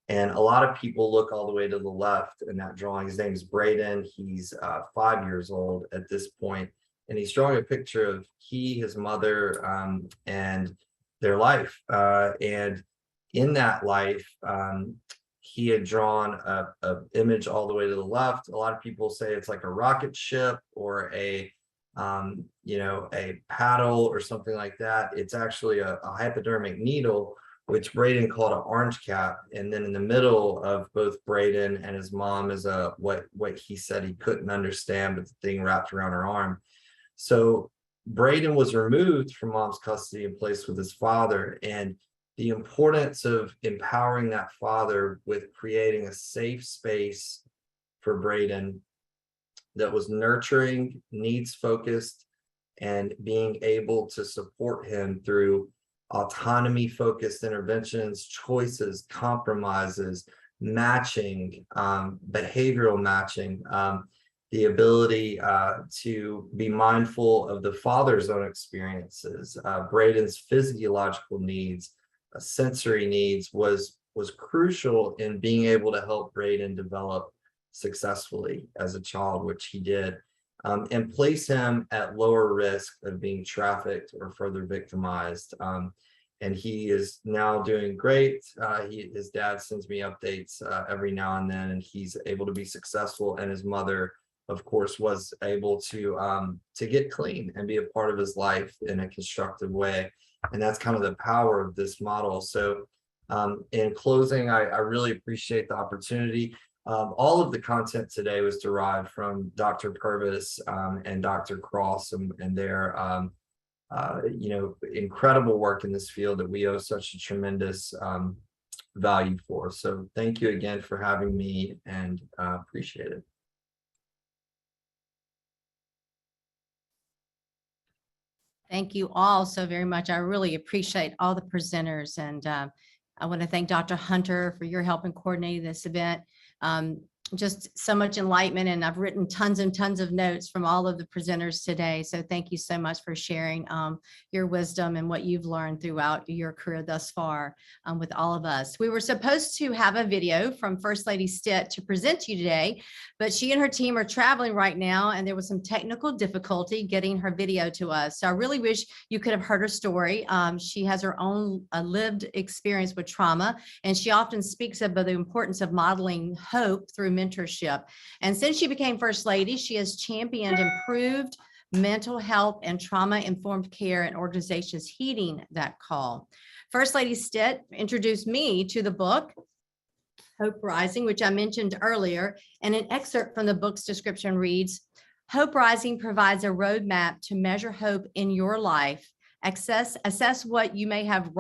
and a lot of people look all the way to the left in that drawing. His name is Braden. He's 5 years old at this point, and he's drawing a picture of his mother, and their life. And in that life, he had drawn a image all the way to the left. A lot of people say it's like a rocket ship or a paddle or something like that. It's actually a hypodermic needle, which Braden called an orange cap. And then in the middle of both Braden and his mom is what he said he couldn't understand, but the thing wrapped around her arm. So Braden was removed from mom's custody and placed with his father, and the importance of empowering that father with creating a safe space for Braden that was nurturing, needs focused, and being able to support him through autonomy focused interventions, choices, compromises, matching, behavioral matching, the ability to be mindful of the father's own experiences, Braden's physiological needs, sensory needs was crucial in being able to help Braden develop successfully as a child, which he did, and place him at lower risk of being trafficked or further victimized. And he is now doing great. His dad sends me updates every now and then, and he's able to be successful, and his mother, of course, was able to get clean and be a part of his life in a constructive way. And that's kind of the power of this model. So in closing, I really appreciate the opportunity. All of the content today was derived from Dr. Purvis and Dr. Cross and their incredible work in this field that we owe such a tremendous value for. So thank you again for having me, and appreciate it. Thank you all so very much. I really appreciate all the presenters, and I want to thank Dr. Hunter for your help in coordinating this event. Just so much enlightenment, and I've written tons and tons of notes from all of the presenters today. So thank you so much for sharing your wisdom and what you've learned throughout your career thus far with all of us. We were supposed to have a video from First Lady Stitt to present to you today, but she and her team are traveling right now, and there was some technical difficulty getting her video to us. So I really wish you could have heard her story. She has her own lived experience with trauma, and she often speaks about the importance of modeling hope through mentorship. And since she became First Lady, she has championed improved mental health and trauma-informed care in organizations heeding that call. First Lady Stitt introduced me to the book, Hope Rising, which I mentioned earlier, and an excerpt from the book's description reads, Hope Rising provides a roadmap to measure hope in your life, assess what you may have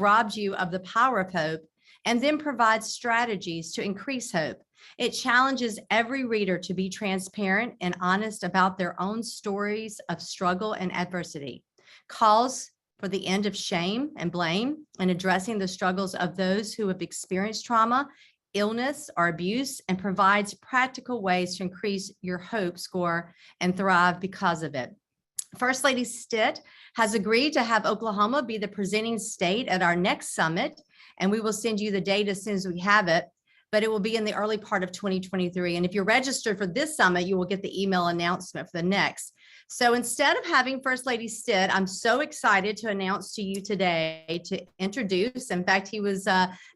robbed you of the power of hope, and then provides strategies to increase hope. It challenges every reader to be transparent and honest about their own stories of struggle and adversity, calls for the end of shame and blame, and addressing the struggles of those who have experienced trauma, illness, or abuse, and provides practical ways to increase your hope score and thrive because of it. First Lady Stitt has agreed to have Oklahoma be the presenting state at our next summit, and we will send you the date as soon as we have it, but it will be in the early part of 2023. And if you're registered for this summit, you will get the email announcement for the next. So instead of having First Lady Stitt, I'm so excited to announce to you today to introduce, in fact, he was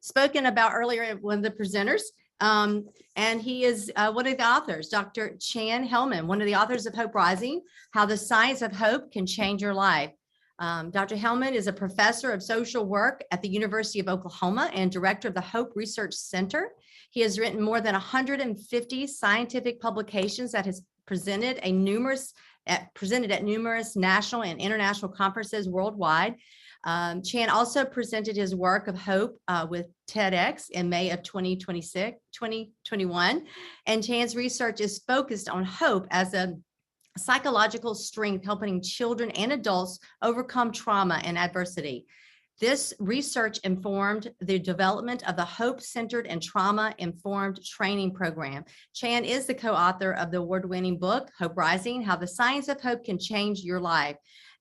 spoken about earlier at one of the presenters, and he is one of the authors, Dr. Chan Hellman, one of the authors of Hope Rising, How the Science of Hope Can Change Your Life. Dr. Hellman is a professor of social work at the University of Oklahoma and director of the Hope Research Center. He has written more than 150 scientific publications that has presented at numerous national and international conferences worldwide. Chan also presented his work of hope with TEDx in May of 2021. And Chan's research is focused on hope as a psychological strength, helping children and adults overcome trauma and adversity. This research informed the development of the Hope-Centered and Trauma-Informed Training Program. Chan is the co-author of the award-winning book, Hope Rising: How the Science of Hope Can Change Your Life.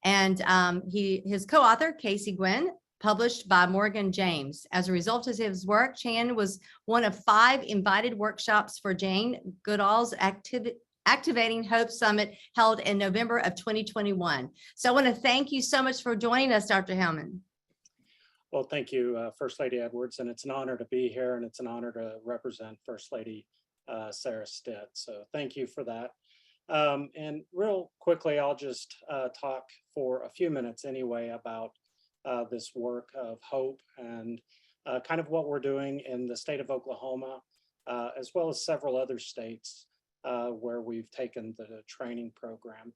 And his co-author, Casey Gwynn, published by Morgan James. As a result of his work, Chan was one of 5 invited workshops for Jane Goodall's Activating Hope Summit held in November of 2021. So I want to thank you so much for joining us, Dr. Hellman. Well, thank you, First Lady Edwards, and it's an honor to be here, and it's an honor to represent First Lady Sarah Stitt. So thank you for that. And real quickly, I'll just talk for a few minutes anyway about this work of hope and kind of what we're doing in the state of Oklahoma, as well as several other states where we've taken the training program.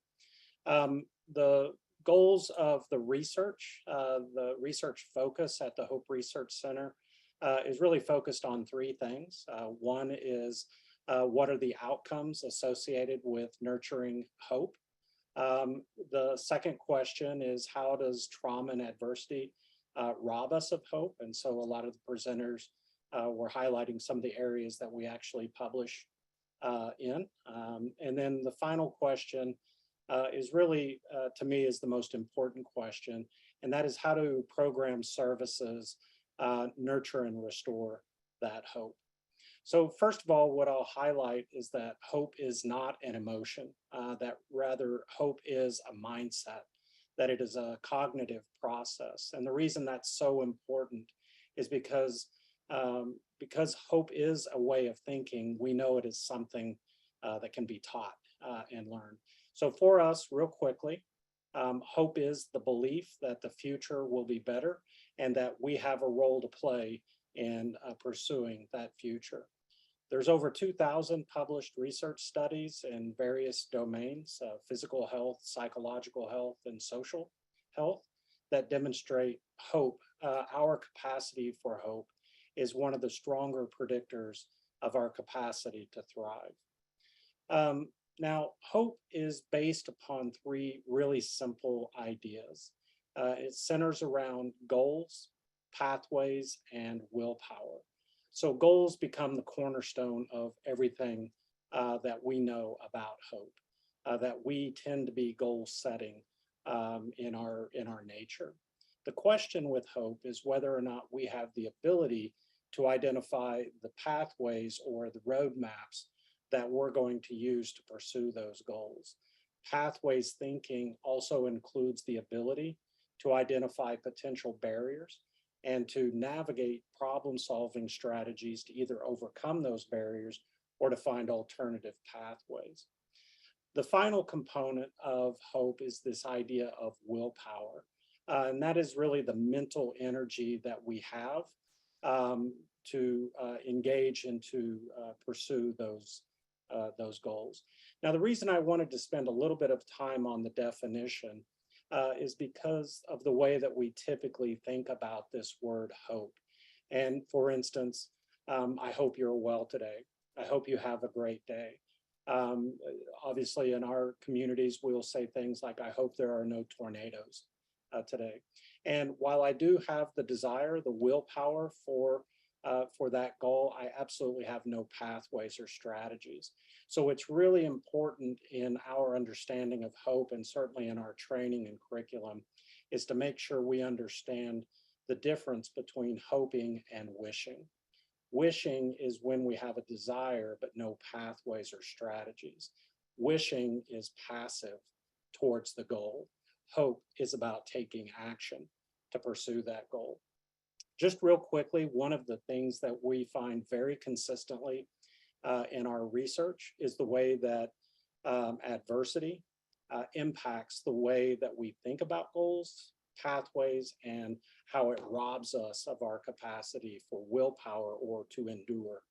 The goals of the research focus at the Hope Research Center is really focused on 3 things. One is what are the outcomes associated with nurturing hope? The second question is how does trauma and adversity rob us of hope? And so a lot of the presenters were highlighting some of the areas that we actually publish in. And then the final question is really, to me, is the most important question, and that is how do program services nurture and restore that hope? So first of all, what I'll highlight is that hope is not an emotion, that rather hope is a mindset, that it is a cognitive process. And the reason that's so important is because hope is a way of thinking, we know it is something that can be taught and learned. So for us, real quickly, hope is the belief that the future will be better and that we have a role to play in pursuing that future. There's over 2,000 published research studies in various domains, physical health, psychological health, and social health, that demonstrate hope. Our capacity for hope is one of the stronger predictors of our capacity to thrive. Now, hope is based upon 3 really simple ideas. It centers around goals, pathways, and willpower. So goals become the cornerstone of everything that we know about hope, that we tend to be goal setting in our nature. The question with hope is whether or not we have the ability to identify the pathways or the roadmaps that we're going to use to pursue those goals. Pathways thinking also includes the ability to identify potential barriers and to navigate problem-solving strategies to either overcome those barriers or to find alternative pathways. The final component of hope is this idea of willpower. And that is really the mental energy that we have to engage and to pursue those goals. Now, the reason I wanted to spend a little bit of time on the definition is because of the way that we typically think about this word hope. And for instance, I hope you're well today. I hope you have a great day. Obviously, in our communities, we'll say things like, I hope there are no tornadoes today. And while I do have the desire, the willpower for that goal, I absolutely have no pathways or strategies. So it's really important in our understanding of hope, and certainly in our training and curriculum, is to make sure we understand the difference between hoping and wishing. Wishing is when we have a desire, but no pathways or strategies. Wishing is passive towards the goal. Hope is about taking action to pursue that goal. Just real quickly, one of the things that we find very consistently in our research is the way that adversity impacts the way that we think about goals pathways and how it robs us of our capacity for willpower or to endure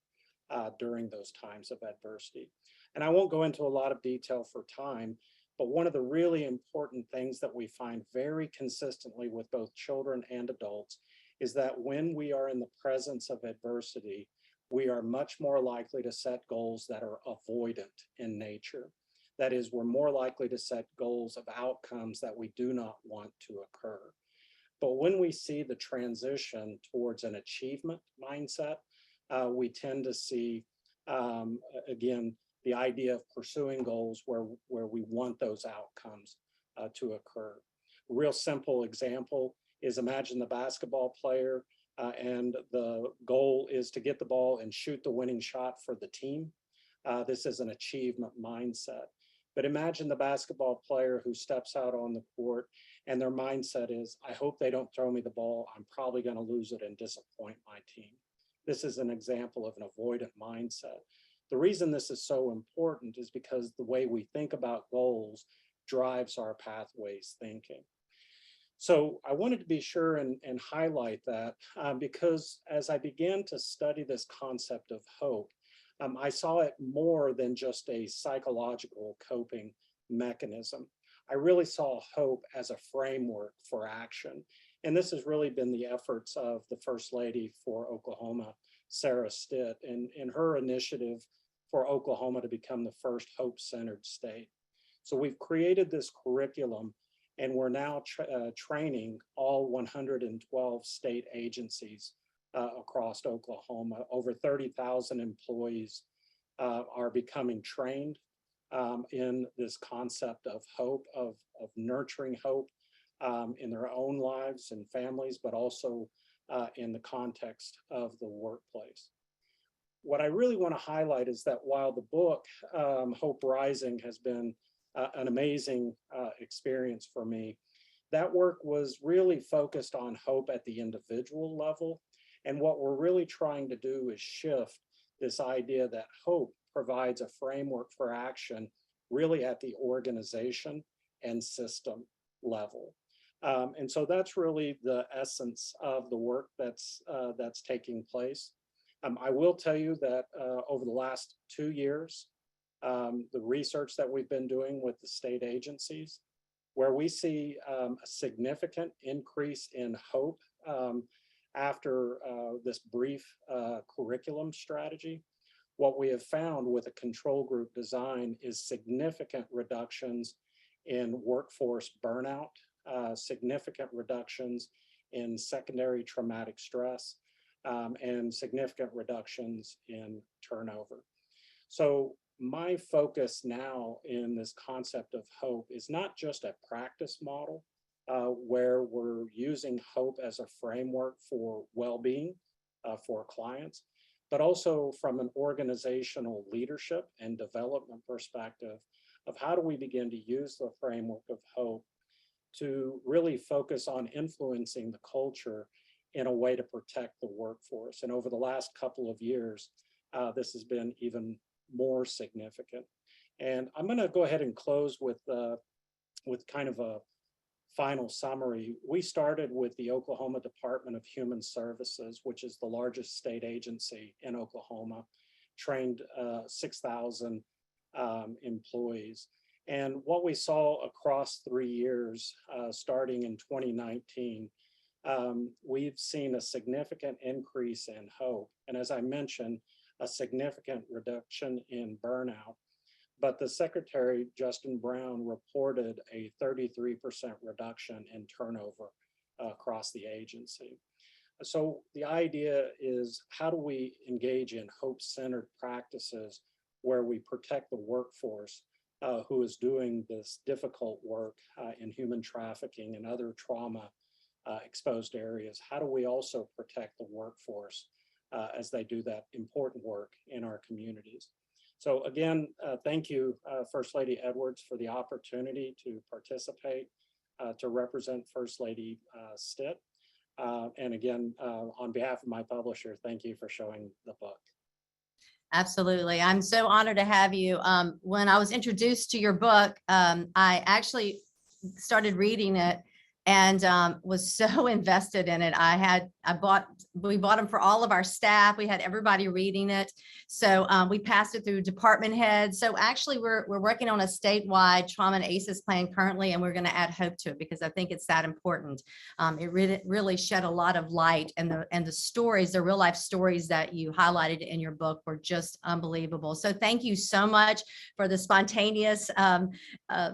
during those times of adversity. And I won't go into a lot of detail for time, but one of the really important things that we find very consistently with both children and adults is that when we are in the presence of adversity, we are much more likely to set goals that are avoidant in nature. That is, we're more likely to set goals of outcomes that we do not want to occur. But when we see the transition towards an achievement mindset, we tend to see, again, the idea of pursuing goals where we want those outcomes to occur. A real simple example is, imagine the basketball player and the goal is to get the ball and shoot the winning shot for the team. This is an achievement mindset. But imagine the basketball player who steps out on the court and their mindset is, I hope they don't throw me the ball. I'm probably going to lose it and disappoint my team. This is an example of an avoidant mindset. The reason this is so important is because the way we think about goals drives our pathways thinking. So I wanted to be sure and highlight that because as I began to study this concept of hope, I saw it more than just a psychological coping mechanism. I really saw hope as a framework for action. And this has really been the efforts of the First Lady for Oklahoma, Sarah Stitt, and in her initiative for Oklahoma to become the first hope-centered state. So we've created this curriculum and we're now training all 112 state agencies across Oklahoma. Over 30,000 employees are becoming trained in this concept of hope, of nurturing hope in their own lives and families, but also in the context of the workplace. What I really want to highlight is that while the book, Hope Rising, has been an amazing experience for me, that work was really focused on hope at the individual level. And what we're really trying to do is shift this idea that hope provides a framework for action really at the organization and system level. And so that's really the essence of the work that's taking place. I will tell you that over the last 2 years, the research that we've been doing with the state agencies, where we see a significant increase in hope after this brief curriculum strategy. What we have found with a control group design is significant reductions in workforce burnout, significant reductions in secondary traumatic stress, and significant reductions in turnover. So my focus now in this concept of hope is not just a practice model where we're using hope as a framework for well-being for clients, but also from an organizational leadership and development perspective of how do we begin to use the framework of hope to really focus on influencing the culture in a way to protect the workforce. And over the last couple of years, this has been even more significant. And I'm going to go ahead and close with kind of a final summary. We started with the Oklahoma Department of Human Services, which is the largest state agency in Oklahoma, trained 6,000 employees. And what we saw across 3 years, starting in 2019, we've seen a significant increase in hope. And as I mentioned, a significant reduction in burnout. But the Secretary, Justin Brown, reported a 33% reduction in turnover across the agency. So the idea is, how do we engage in hope-centered practices where we protect the workforce who is doing this difficult work in human trafficking and other trauma exposed areas? How do we also protect the workforce as they do that important work in our communities? So again, thank you, First Lady Edwards, for the opportunity to participate, to represent First Lady Stitt. And again, on behalf of my publisher, thank you for showing the book. Absolutely. I'm so honored to have you. When I was introduced to your book, I actually started reading it and was so invested in it. We bought them for all of our staff. We had everybody reading it. So we passed it through department heads. So actually we're working on a statewide trauma and ACEs plan currently, and we're going to add hope to it because I think it's that important. It really shed a lot of light, and the stories, the real life stories that you highlighted in your book were just unbelievable. So thank you so much for the spontaneous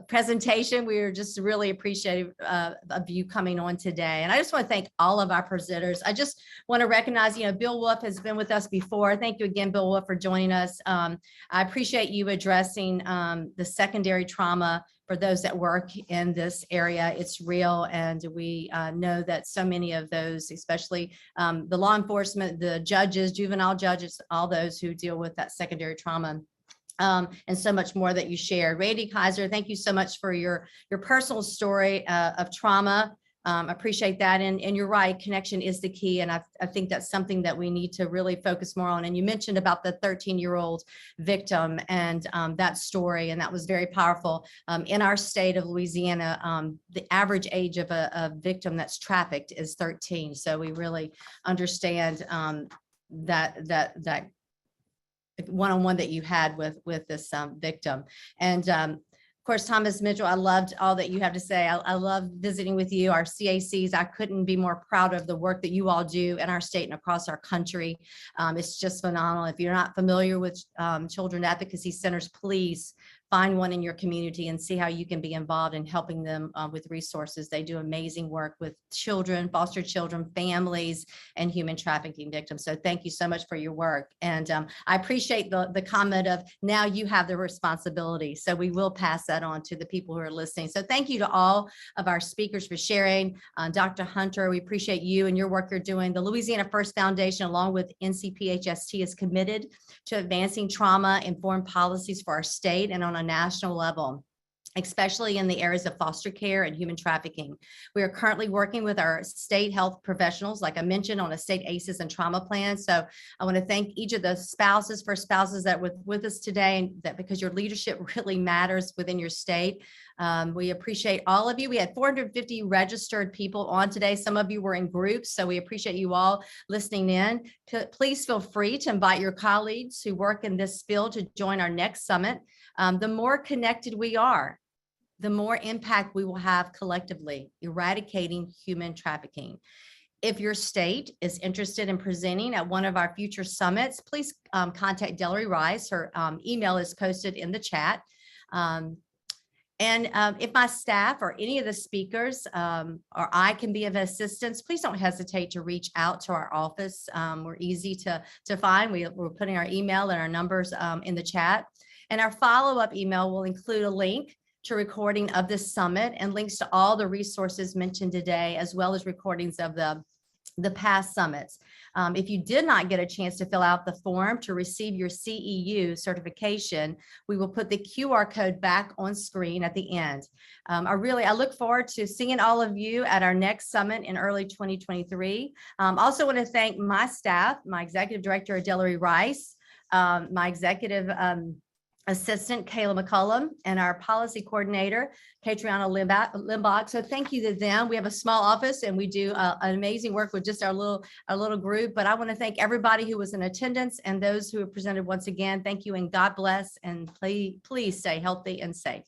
presentation. We are just really appreciative of you coming on today. And I just want to thank all of our presenters. I just want to recognize, Bill Wolf has been with us before. Thank you again, Bill Wolf, for joining us. I appreciate you addressing the secondary trauma for those that work in this area. It's real. And we know that so many of those, especially the law enforcement, the judges, juvenile judges, all those who deal with that secondary trauma, and so much more that you shared. Randy Kaiser, thank you so much for your personal story of trauma. Appreciate that. And you're right, connection is the key. And I think that's something that we need to really focus more on. And you mentioned about the 13-year-old victim and that story, and that was very powerful. In our state of Louisiana, the average age of a victim that's trafficked is 13. So we really understand that one-on-one that you had with this victim. And of course, Thomas Mitchell, I loved all that you have to say. I love visiting with you, our CACs. I couldn't be more proud of the work that you all do in our state and across our country. It's just phenomenal. If you're not familiar with children advocacy centers, please find one in your community and see how you can be involved in helping them with resources. They do amazing work with children, foster children, families, and human trafficking victims. So thank you so much for your work. And I appreciate the comment of now you have the responsibility. So we will pass that on to the people who are listening. So thank you to all of our speakers for sharing. Dr. Hunter, we appreciate you and your work you're doing. The Louisiana First Foundation, along with NCPHST, is committed to advancing trauma-informed policies for our state and on a national level, especially in the areas of foster care and human trafficking. We are currently working with our state health professionals, like I mentioned, on a state ACEs and trauma plan. So I want to thank each of the spouses that were with us today, and that because your leadership really matters within your state. We appreciate all of you. We had 450 registered people on today. Some of you were in groups, so we appreciate you all listening in. Please feel free to invite your colleagues who work in this field to join our next summit. The more connected we are, the more impact we will have collectively, eradicating human trafficking. If your state is interested in presenting at one of our future summits, please contact Delary Rice. Her email is posted in the chat. If my staff or any of the speakers or I can be of assistance, please don't hesitate to reach out to our office. We're easy to find. We're putting our email and our numbers in the chat. And our follow-up email will include a link to recording of this summit and links to all the resources mentioned today, as well as recordings of the past summits. If you did not get a chance to fill out the form to receive your CEU certification, we will put the QR code back on screen at the end. I look forward to seeing all of you at our next summit in early 2023. Also want to thank my staff, my executive director, Delary Rice, my executive assistant, Kayla McCullum, and our policy coordinator, Katriana Limbach. So thank you to them. We have a small office and we do an amazing work with just our little group. But I want to thank everybody who was in attendance and those who have presented once again. Thank you and God bless, and please stay healthy and safe.